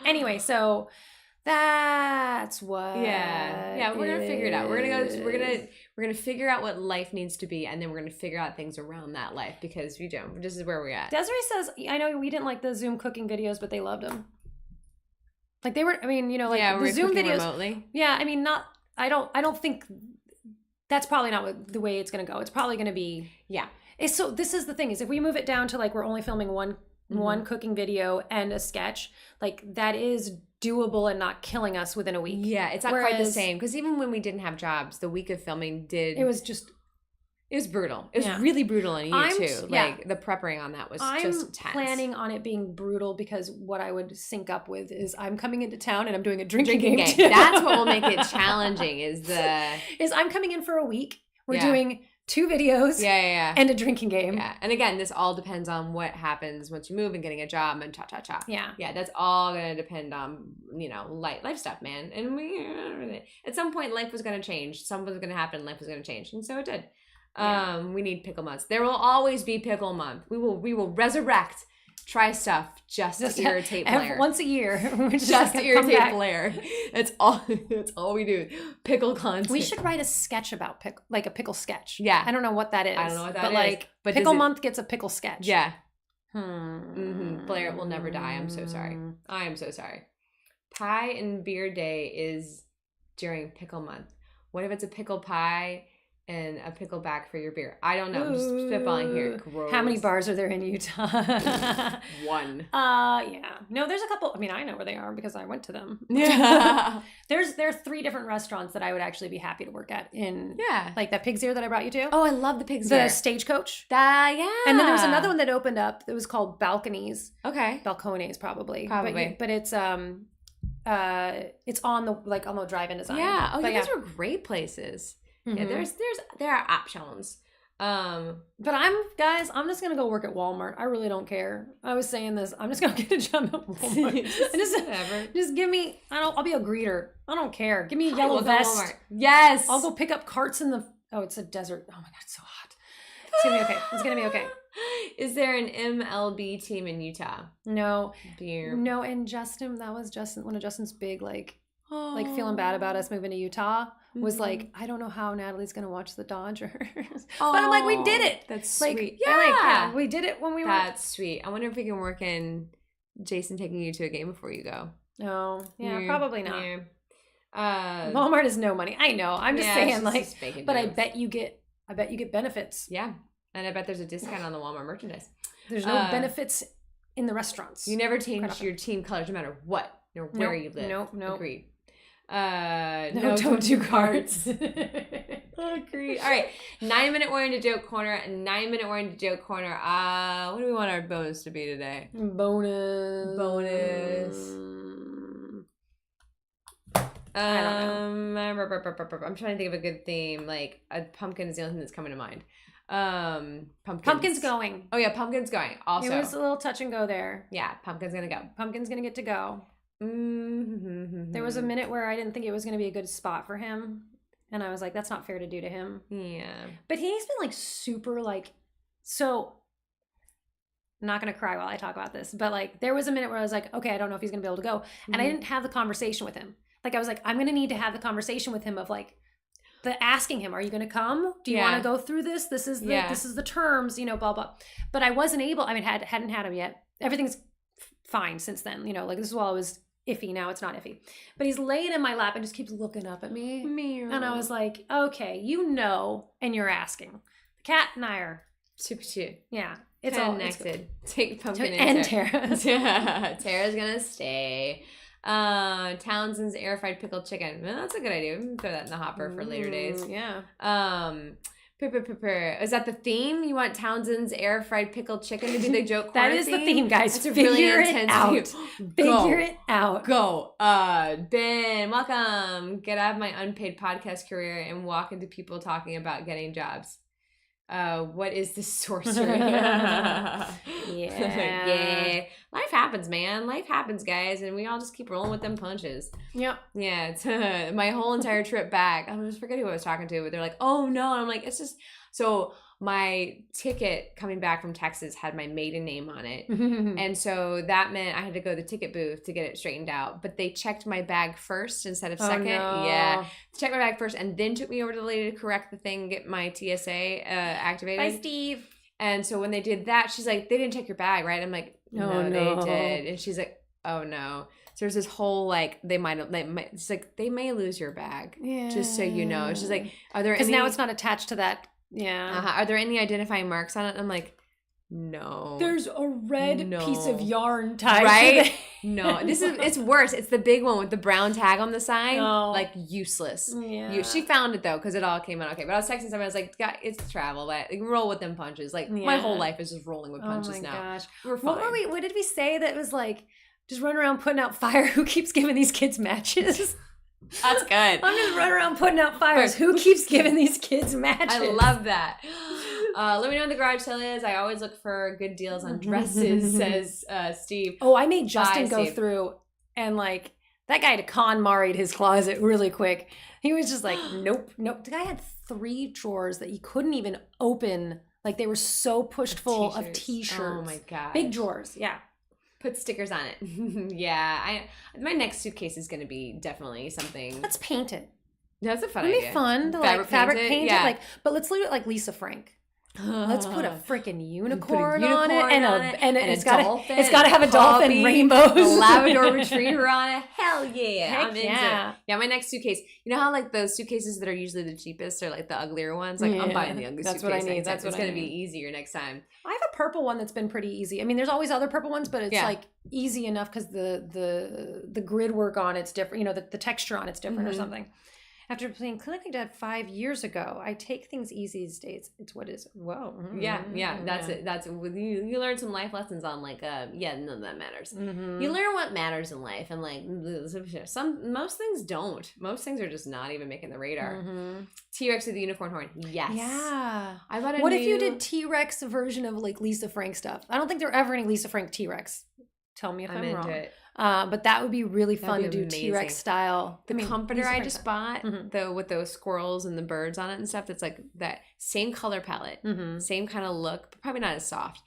Anyway, so that's what we're gonna figure it out. We're gonna figure out what life needs to be, and then we're gonna figure out things around that life because this is where we're at. Desiree says, I know we didn't like the Zoom cooking videos, but they loved them. Like they were, the Zoom videos remotely. Yeah, I mean, I don't think that's probably not the way it's gonna go. It's probably gonna be So this is the thing is if we move it down to like we're only filming one cooking video and a sketch, like that is doable and not killing us within a week. Yeah, it's not quite the same because even when we didn't have jobs, the week of filming it It was brutal. It was really brutal on you too. Yeah. Like the prepping on that was I'm just intense. planning on it being brutal because what I would sync up with is I'm coming into town and I'm doing a drinking game. That's what will make it challenging is I'm coming in for a week. We're doing 2 videos and a drinking game. Yeah. And again, this all depends on what happens once you move and getting a job and cha-cha-cha. Yeah. Yeah, that's all going to depend on, life stuff, man. And at some point, life was going to change. Something was going to happen. Life was going to change. And so it did. Yeah. We need pickle months. There will always be pickle month. We will resurrect try stuff just to irritate Blair. Once a year. Just to irritate Blair. That's all we do. Pickle content. We should write a sketch about pickle, like a pickle sketch. Yeah. I don't know what that is. I don't know what that is. But pickle month gets a pickle sketch. Yeah. Blair will never die. I'm so sorry. I am so sorry. Pie and beer day is during pickle month. What if it's a pickle pie and a pickleback for your beer? I don't know. I'm just spitballing here. Gross. How many bars are there in Utah? 1. Yeah. No, there's a couple. I mean, I know where they are because I went to them. Yeah. There are 3 different restaurants that I would actually be happy to work at in. Yeah. Like that Pig's Ear that I brought you to. Oh, I love the Pig's Ear. The Stagecoach. Yeah. And then there was another one that opened up that was called Balconies. Okay. Balcones probably. Probably. But it's on the drive-in design. Yeah. Oh, but those were great places. Mm-hmm. Yeah, there are options. But I'm just gonna go work at Walmart. I really don't care. I was saying this. I'm just gonna get a job at Walmart. just give me. I'll be a greeter. I don't care. Give me a yellow vest. Yes. I'll go pick up carts in the. Oh, it's a desert. Oh my god, it's so hot. It's gonna be okay. It's gonna be okay. Is there an MLB team in Utah? No. Beer. No, and Justin. That was Justin. One of Justin's big like feeling bad about us moving to Utah. Was like, I don't know how Natalie's gonna watch the Dodgers. But I'm like, we did it. That's sweet. Yeah, we did it when we were. That's sweet. I wonder if we can work in Jason taking you to a game before you go. No. Yeah, probably not. Yeah. Walmart is no money. I know. I'm just saying, but jokes. I bet you get benefits. Yeah. And I bet there's a discount on the Walmart merchandise. There's no benefits in the restaurants. You never change your team colors no matter what or where you live. Nope. Agreed. No, don't do cards. Agreed. All right. 9-minute oriented joke corner. 9-minute oriented joke corner. What do we want our bonus to be today? Bonus. I'm trying to think of a good theme. Like a pumpkin is the only thing that's coming to mind. Pumpkin's going. Oh yeah, pumpkin's going. Also, it was a little touch and go there. Yeah, pumpkin's gonna go. Pumpkin's gonna get to go. Mm-hmm. There was a minute where I didn't think it was gonna be a good spot for him, and I was like, "That's not fair to do to him." Yeah, but he's been like super like so. I'm not gonna cry while I talk about this, but like there was a minute where I was like, "Okay, I don't know if he's gonna be able to go," and I didn't have the conversation with him. Like I was like, I'm gonna need to have the conversation with him of like. Asking him, are you going to come? Do you want to go through this? This is the terms, blah, blah. But I wasn't able, hadn't had him yet. Everything's fine since then, like this is while I was iffy. Now it's not iffy. But he's laying in my lap and just keeps looking up at me. And I was like, okay, and you're asking. The cat and I are super cute. Yeah. It's all connected. Take Pumpkin and Tara. Tara's going to stay. Townsend's air fried pickled chicken. Well, that's a good idea. We can throw that in the hopper for later days. Yeah. Is that the theme? You want Townsend's air fried pickled chicken to be the joke corner That is the theme, guys. That's a really intense Figure it out. Go. Ben, welcome. Get out of my unpaid podcast career and walk into people talking about getting jobs. What is the sorcery? Yeah. Life happens, man. Life happens, guys. And we all just keep rolling with them punches. Yep. Yeah. It's, my whole entire trip back, I was forgetting who I was talking to, but they're like, oh no. And I'm like, it's just, so my ticket coming back from Texas had my maiden name on it. And so that meant I had to go to the ticket booth to get it straightened out. But they checked my bag first instead of second. No. Yeah. Checked my bag first and then took me over to the lady to correct the thing, get my TSA activated. Bye, Steve. And so when they did that, she's like, they didn't check your bag, right? I'm like, no, they did. And she's like, oh no. So there's this whole like they may lose your bag. Yeah. Just so you know. She's like, are there because now it's not attached to that. Yeah. Are there any identifying marks on it? I'm like, No. There's a red piece of yarn tied right? to the No, it's worse. It's the big one with the brown tag on the side. Oh. Like, useless. Yeah. She found it, though, because it all came out okay. But I was texting somebody, I was like, God, it's travel. Like, roll with them punches. Like, my whole life is just rolling with punches now. Oh, my gosh. We're fine. What did we say that was like, just run around putting out fire? Who keeps giving these kids matches? That's good. I'm just running around putting out fires. Who keeps giving these kids matches? I love that. Let me know when the garage sale is. I always look for good deals on dresses, says Steve. Oh, I made Justin go Steve. through and like that guy KonMari'd his closet really quick. He was just like, nope. The guy had 3 drawers that he couldn't even open. Like they were so pushed full of t-shirts. Oh my god. Big drawers, yeah. Put stickers on it. Yeah. My next suitcase is going to be definitely something. Let's paint it. That's a fun It'd idea. be fun to like fabric paint it. Like, but let's leave it like Lisa Frank. Let's put a freaking unicorn on it, and it's got to have a dolphin, rainbows, a Labrador Retriever on it. Hell yeah! Heck I'm into it. Yeah, my next suitcase. You know how like those suitcases that are usually the cheapest are like the uglier ones. Like I'm buying the ugly suitcase. That's what I need. It's gonna be easier next time. I have a purple one that's been pretty easy. I mean, there's always other purple ones, but it's like easy enough because the grid work on it's different. You know, the texture on it's different or something. After playing Clinically Dead 5 years ago, I take things easy these days. It's what is whoa. Yeah, that's it. That's you learn some life lessons on like none of that matters. Mm-hmm. You learn what matters in life, and like most things don't. Most things are just not even making the radar. Mm-hmm. T-Rex with the unicorn horn. Yes. Yeah. I bought What if you did T-Rex version of like Lisa Frank stuff? I don't think there are ever any Lisa Frank T-Rex. Tell me if I'm wrong. It. But that would be really fun to do amazing. T-Rex style. The comforter I just bought, Mm-hmm. with those squirrels and the birds on it and stuff, that's like that same color palette, same kind of look, but probably not as soft.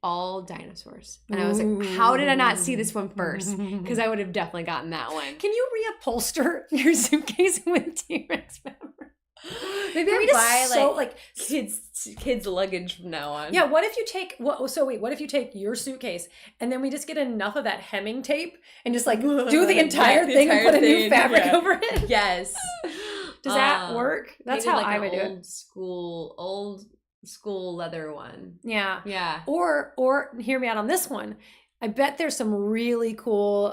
All dinosaurs. And I was like, how did I not see this one first? Because I would have definitely gotten that one. Can you reupholster your suitcase with T-Rex fabric? Maybe Can I we just buy like kids luggage from now on. Yeah, what if you take what if you take your suitcase and then we just get enough of that hemming tape and just like do the entire thing and put a new fabric over it? Yes. Does that work? That's how I would do it. Old school leather one. Yeah. Yeah. Or hear me out on this one. I bet there's some really cool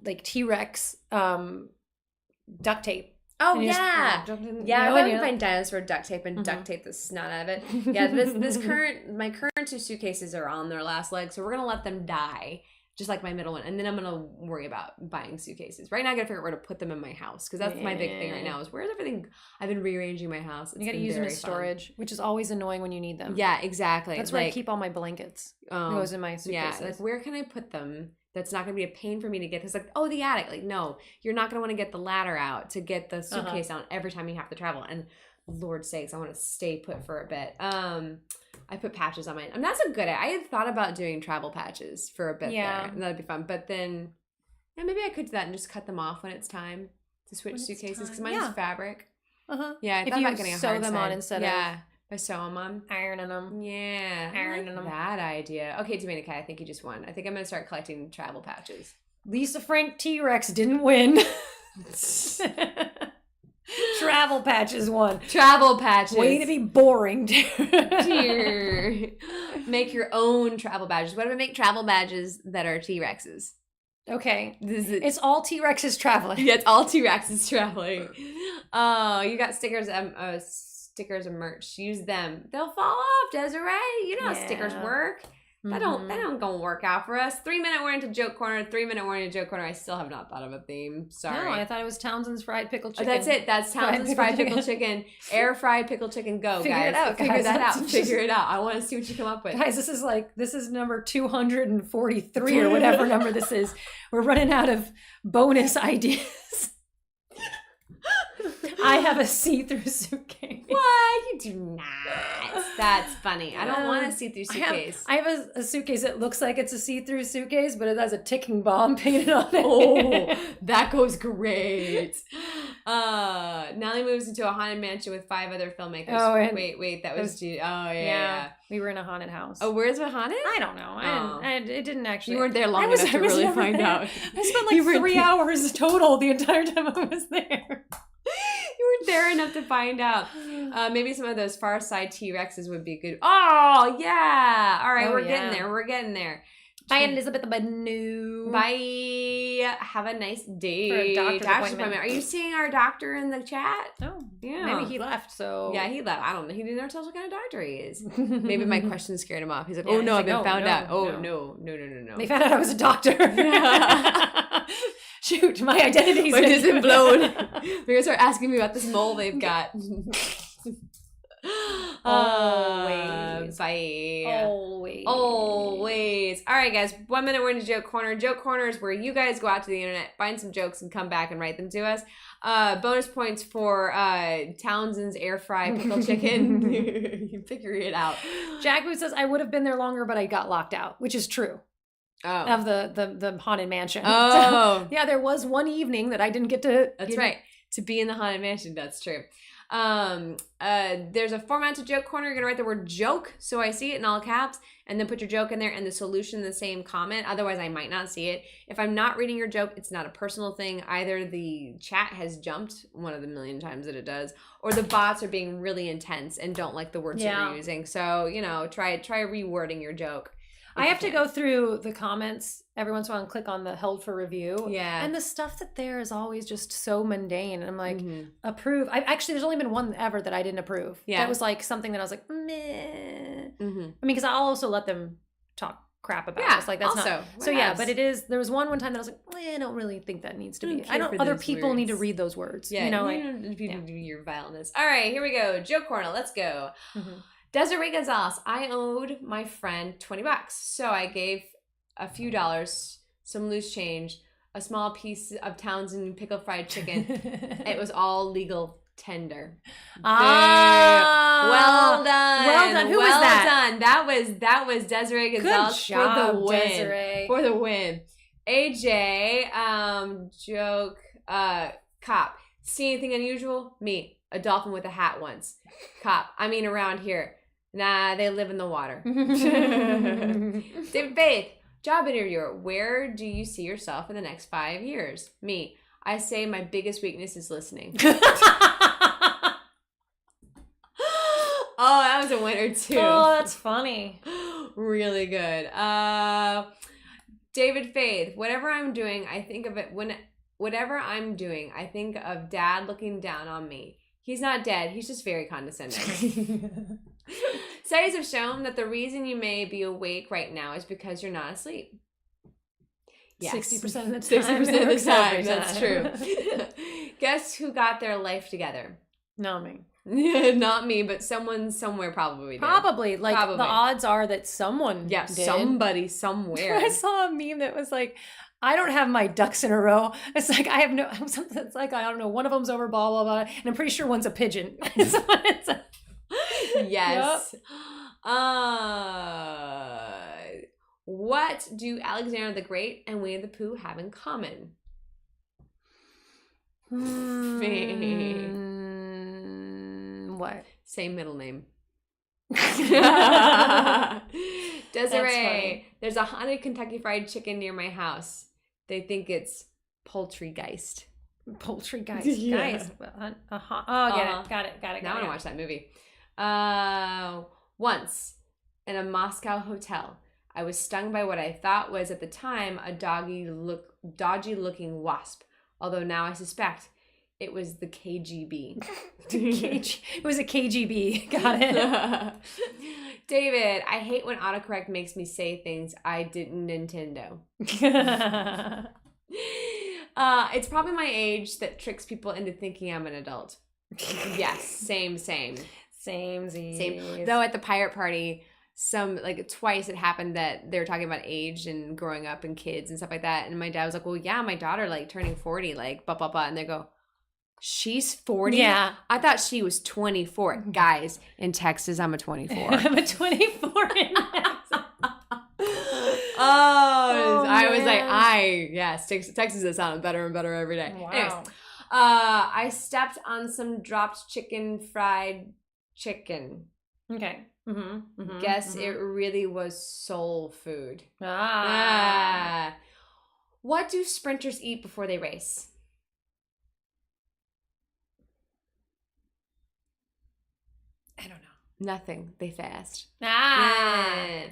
like T-Rex duct tape. Oh yeah, I would find dinosaur duct tape and duct tape the snot out of it. Yeah, my current 2 suitcases are on their last leg, so we're gonna let them die, just like my middle one, and then I'm gonna worry about buying suitcases. Right now, I gotta figure out where to put them in my house because that's my big thing right now. Is where's everything? I've been rearranging my house. You gotta use them as storage, which is always annoying when you need them. Yeah, exactly. That's where I keep all my blankets. It goes in my suitcases. Yeah, like where can I put them? That's not going to be a pain for me to get. Because like, the attic. Like, no, you're not going to want to get the ladder out to get the suitcase out every time you have to travel. And Lord sakes, I want to stay put for a bit. I put patches on mine. And that's a good idea. I had thought about doing travel patches for a bit there. And that'd be fun. But then, maybe I could do that and just cut them off when it's time to switch suitcases. Because mine's fabric. Yeah, I thought about getting a sew them on instead of... I sew them on. Ironing them. Yeah. Ironing them. That idea. Okay, Dominica, I think you just won. I think I'm going to start collecting travel patches. Lisa Frank T-Rex didn't win. Travel patches won. Travel patches. Way to be boring, dear. Make your own travel badges. What if I make travel badges that are T-Rexes? Okay. It's all T-Rexes traveling. Yeah, it's all T-Rexes traveling. Oh, you got stickers and merch. Use them. They'll fall off, Desiree. You know how stickers work. That don't gonna work out for us. 3-minute warning to joke corner. 3-minute warning to joke corner. I still have not thought of a theme. Sorry. No, I thought it was Townsend's fried pickle chicken. That's it. That's Townsend's fried pickle chicken. Air fried pickle chicken. Go, Figure guys. It out, Figure guys. that out. Figure it out. I want to see what you come up with. Guys, this is number 243 or whatever number this is. We're running out of bonus ideas. I have a see-through suitcase. What? You do not. That's funny. I don't want a see-through suitcase. I have a suitcase that looks like it's a see-through suitcase, but it has a ticking bomb painted on it. Oh, that goes great. Nelly moves into a haunted mansion with 5 other filmmakers. Oh, and wait, that was yeah. We were in a haunted house. Oh, where's the haunted? I don't know. It didn't actually. You weren't there long enough to really find out. I spent like 3 hours total the entire time I was there. You weren't there enough to find out. Maybe some of those Far Side T-Rexes would be good. Oh, yeah. All right, we're getting there. We're getting there. Bye, Elizabeth Banu. Bye. Have a nice day. For a doctor's appointment. Are you seeing our doctor in the chat? Oh, yeah. Maybe he left, so. Yeah, he left. I don't know. He didn't ever tell us what kind of doctor he is. Maybe my question scared him off. He's like, Yeah, oh, no, I've been like, found out. Oh, no. No. They found out I was a doctor. Shoot, my identity's been blown. They're going to start asking me about this mole they've got. Always. Bye. Always. All right, guys. 1 minute, we're into Joke Corner. Joke Corner is where you guys go out to the internet, find some jokes, and come back and write them to us. Bonus points for Townsend's air fry pickle chicken. You figure it out. Jack Boot says, I would have been there longer, but I got locked out, which is true. Oh. Of the haunted mansion. Oh. So, yeah, there was one evening that I didn't get to. That's right. To be in the haunted mansion. That's true. There's a format to Joke Corner. You're gonna write the word joke so I see it in all caps, and then put your joke in there and the solution in the same comment. Otherwise I might not see it. If I'm not reading your joke, it's not a personal thing. Either the chat has jumped one of the million times that it does, or the bots are being really intense and don't like the words that you're using. So, try rewording your joke. I have to go through the comments every once in a while and click on the held for review. Yeah. And the stuff that there is always just so mundane. And I'm like, approve. There's only been one ever that I didn't approve. Yeah. That was like something that I was like, meh. I mean, because I'll also let them talk crap about it. It's like, that's also, not. So yeah, but there was one time that I was like, I don't really think that needs to be. Other people need to read those words. Yeah. Your vileness. All right, here we go. Joke Corner. Let's go. Desiree Gonzalez, I owed my friend $20. So I gave a few dollars, some loose change, a small piece of Townsend pickle fried chicken. It was all legal tender. Well done. Well done. Who was that? That was Desiree Gonzalez. Good job, for the win. Desiree. For the win. AJ, joke, cop. See anything unusual? Me. A dolphin with a hat once. Cop. I mean around here. Nah, they live in the water. David Faith, job interviewer. Where do you see yourself in the next 5 years? Me. I say my biggest weakness is listening. Oh, that was a winner too. Oh, that's funny. Really good. David Faith, whatever I'm doing, I think of it whatever I'm doing, I think of Dad looking down on me. He's not dead. He's just very condescending. Studies have shown that the reason you may be awake right now is because you're not asleep. Yes. 60% of the time. 60% of the time. That's true. Guess who got their life together? Not me. Not me, but someone somewhere probably did. Probably. The odds are that someone did. Somebody somewhere. I saw a meme that was like, I don't have my ducks in a row. It's like, I have no, it's like, I don't know, one of them's over, blah, blah, blah. And I'm pretty sure one's a pigeon. Yes. Yep. What do Alexander the Great and Winnie the Pooh have in common? What? Same middle name. Desiree, there's a haunted Kentucky Fried Chicken near my house. They think it's Poultrygeist. Poultrygeist. Yeah. Guys. Got it. Now I want to watch that movie. Once, in a Moscow hotel, I was stung by what I thought was at the time a dodgy-looking wasp. Although now I suspect it was the KGB. It was a KGB. Got it. David, I hate when autocorrect makes me say things I didn't Nintendo. It's probably my age that tricks people into thinking I'm an adult. Yes, same. Same. Though at the pirate party, twice it happened that they were talking about age and growing up and kids and stuff like that. And my dad was like, well, yeah, my daughter turning 40, blah, blah, blah. And they go, she's 40? Yeah. I thought she was 24. Guys, in Texas, I'm a 24. I'm a 24 in Texas. I was like, Texas is sounding better and better every day. Wow. Anyways, I stepped on some dropped fried chicken. Okay. Guess it really was soul food. What do sprinters eat before they race? Nothing. They fast. Ah.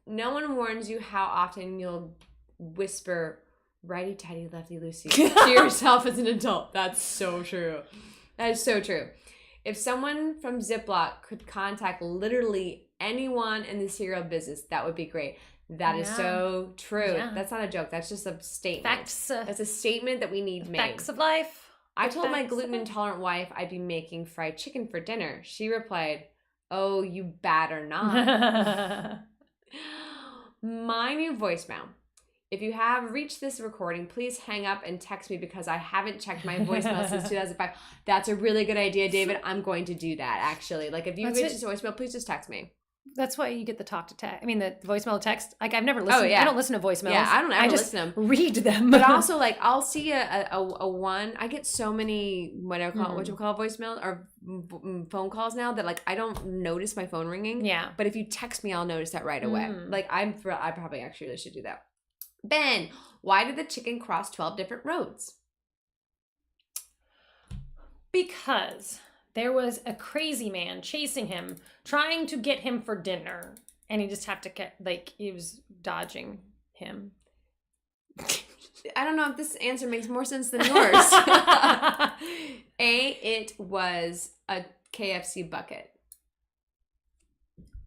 No one warns you how often you'll whisper righty-tighty, lefty-loosey to yourself as an adult. That's so true. That is so true. If someone from Ziploc could contact literally anyone in the cereal business, that would be great. That is so true. Yeah. That's not a joke. That's just a statement. Facts. That's a statement that we need made. Facts of life. I told my gluten-intolerant wife I'd be making fried chicken for dinner. She replied, "Oh, you better not." My new voicemail. If you have reached this recording, please hang up and text me because I haven't checked my voicemail since 2005. That's a really good idea, David. I'm going to do that, actually. Like, if you reach this voicemail, please just text me. That's why you get the talk to text. I mean, the voicemail text. Like, I've never listened. I don't listen to voicemails. Yeah, I don't ever listen to them. Read them. But also, like, I'll see a one. I get so many what you call voicemails or phone calls now that like I don't notice my phone ringing. Yeah. But if you text me, I'll notice that right away. Like I probably actually should do that. Ben, why did the chicken cross 12 different roads? Because there was a crazy man chasing him, trying to get him for dinner. And he just had to get, like, he was dodging him. I don't know if this answer makes more sense than yours. It was a KFC bucket.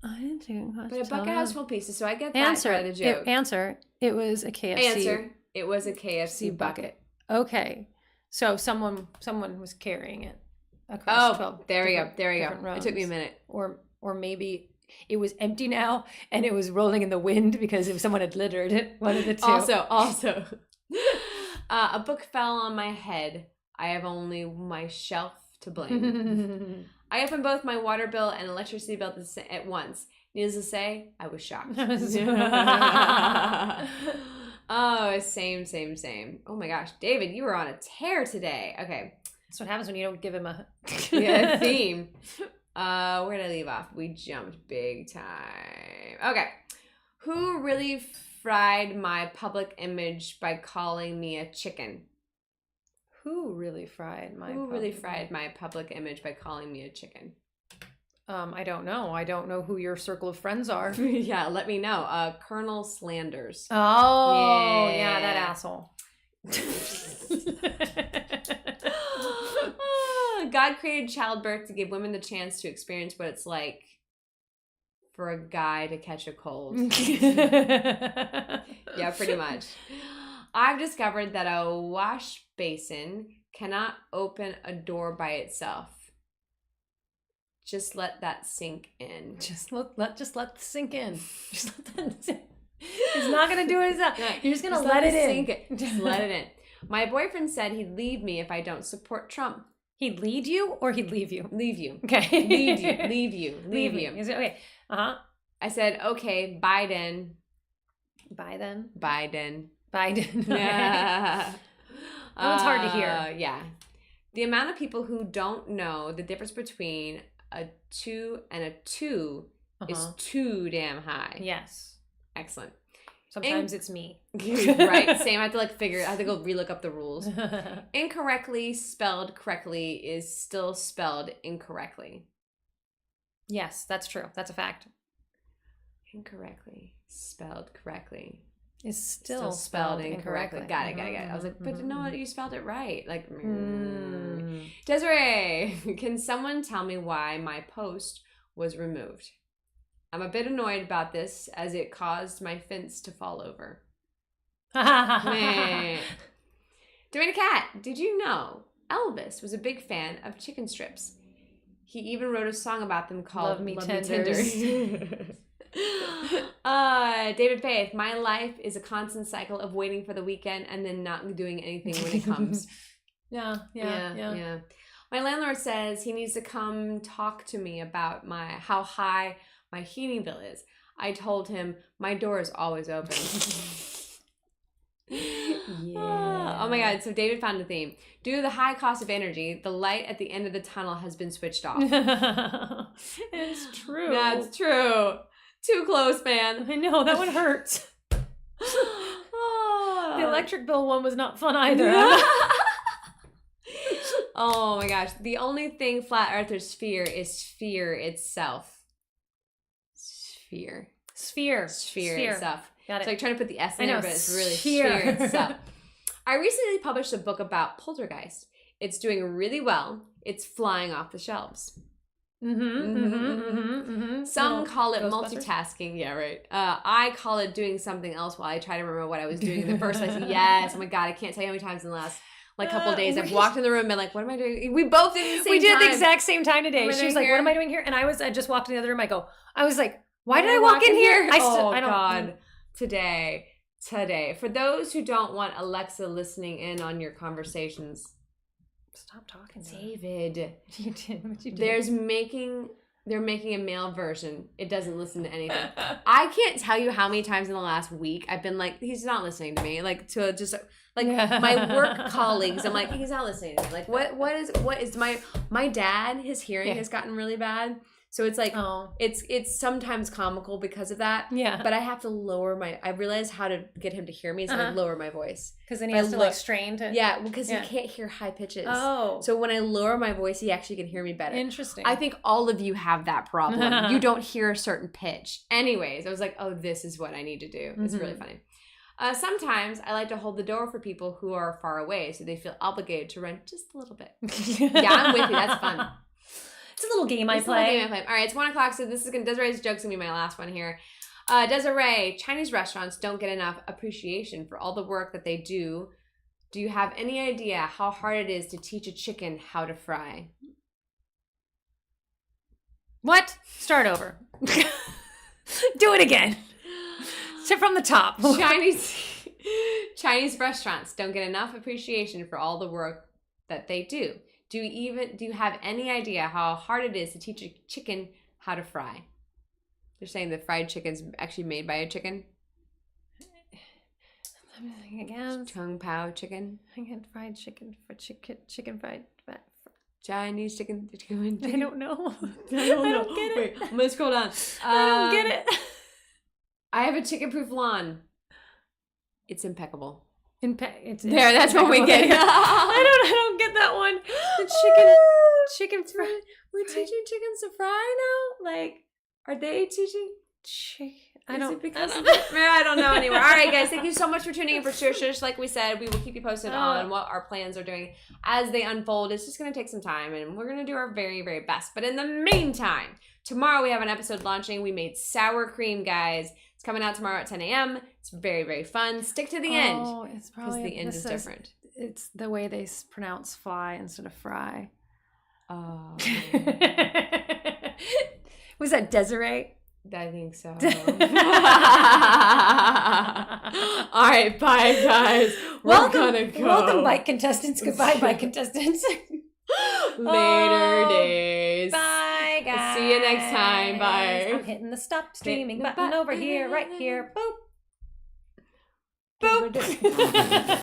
I didn't think But a bucket has 12 pieces, so I get that answer part of the joke. It was a KFC. It was a KFC bucket. Okay. So someone was carrying it across 12 there we go. roads. It took me a minute. Or maybe it was empty now and it was rolling in the wind because if someone had littered it, one of the two. Also, a book fell on my head. I have only my shelf to blame. I opened both my water bill and electricity bill at once. Needless to say, I was shocked. Oh, same. Oh my gosh. David, you were on a tear today. Okay. That's what happens when you don't give him a theme. Where did I leave off? We jumped big time. Okay. Who really fried my public image by calling me a chicken? Who really fried my public image by calling me a chicken? I don't know. I don't know who your circle of friends are. Yeah, let me know. Colonel Slanders. Oh, yeah, that asshole. God created childbirth to give women the chance to experience what it's like for a guy to catch a cold. Yeah, pretty much. I've discovered that a wash basin cannot open a door by itself. Just let that sink in. Just let it sink in. Just let that sink. It's not gonna do it itself. You're just gonna let it in. Just let it in. My boyfriend said he'd leave me if I don't support Trump. He'd lead you or he'd leave you? Leave you. Okay. Leave you. Okay. Uh-huh. I said, okay, Biden. Yeah. That one's hard to hear. Yeah. The amount of people who don't know the difference between a 2 and a 2 is too damn high. Yes. Excellent. Sometimes it's me. Right. Same. I have to go relook up the rules. Incorrectly spelled correctly is still spelled incorrectly. Yes, that's true. That's a fact. Incorrectly spelled correctly is still spelled incorrectly. Got it. I was like, but no, you spelled it right. Like, Desiree, can someone tell me why my post was removed? I'm a bit annoyed about this as it caused my fence to fall over. Doing a cat. Did you know Elvis was a big fan of chicken strips? He even wrote a song about them called Love Me Tenders. David Faith, my life is a constant cycle of waiting for the weekend and then not doing anything when it comes. Yeah. My landlord says he needs to come talk to me about how high my heating bill is. I told him my door is always open. Yeah. Oh my God. So David found a theme. Due to the high cost of energy, the light at the end of the tunnel has been switched off. It's true. That's true. Too close, man. I know. That one hurts. The electric bill one was not fun either. Oh my gosh. The only thing flat earthers fear is fear itself. Sphere itself. Got it. It's like trying to put the S in there, but it's really sphere itself. I recently published a book about poltergeist. It's doing really well. It's flying off the shelves. Some call it multitasking. Yeah, right. I call it doing something else while I try to remember what I was doing in the first place. Yes. Oh my God. I can't tell you how many times in the last couple of days I've walked in the room and been like, what am I doing? We both did the same time. We did the exact same time today. She was like, what am I doing here? And I just walked in the other room. I was like, why did I walk in here? I don't. God. Today. For those who don't want Alexa listening in on your conversations. Stop talking, David. You did what you did. They're making a male version. It doesn't listen to anything. I can't tell you how many times in the last week I've been like, he's not listening to me. Like to just like my work colleagues. I'm like, he's not listening to me. Like what is my dad? His hearing has gotten really bad. So it's like, it's sometimes comical because of that. Yeah. But I have to I realized how to get him to hear me, so I lower my voice. Because then he has to like strain to. Yeah, because he can't hear high pitches. Oh. So when I lower my voice, he actually can hear me better. Interesting. I think all of you have that problem. You don't hear a certain pitch. Anyways, I was like, oh, this is what I need to do. It's really funny. Sometimes I like to hold the door for people who are far away, so they feel obligated to run just a little bit. Yeah, I'm with you. That's fun. It's a little game I play. All right, it's 1:00, so Desiree's joke's gonna be my last one here. Desiree, Chinese restaurants don't get enough appreciation for all the work that they do. Do you have any idea how hard it is to teach a chicken how to fry? What? Start over. Do it again. From the top. Chinese restaurants don't get enough appreciation for all the work that they do. Do you have any idea how hard it is to teach a chicken how to fry? They're saying the fried chicken's actually made by a chicken. Again. Chung Pao chicken. I get fried chicken for chicken fried. Chinese chicken. I don't know. I don't get it. Wait, I'm gonna scroll down. I don't get it. I have a chicken-proof lawn. It's impeccable. That's what we get. I don't get that one. The chicken fry. We're teaching chickens to fry now? Like, are they teaching? I don't know anymore. All right, guys. Thank you so much for tuning in for Shh Shh. Like we said, we will keep you posted on what our plans are doing as they unfold. It's just going to take some time, and we're going to do our very, very best. But in the meantime, tomorrow we have an episode launching. We made sour cream, guys. It's coming out tomorrow at 10 a.m. It's very, very fun. Stick to the end. Oh, it's probably because the end is different. It's the way they pronounce fly instead of fry. Oh. Was that Desiree? I think so. All right, bye, guys. Welcome, bike contestants. Goodbye, bike contestants. Later days. Bye, guys. See you next time. Bye. I'm hitting the stop streaming button over here, right here. Boop. Boop.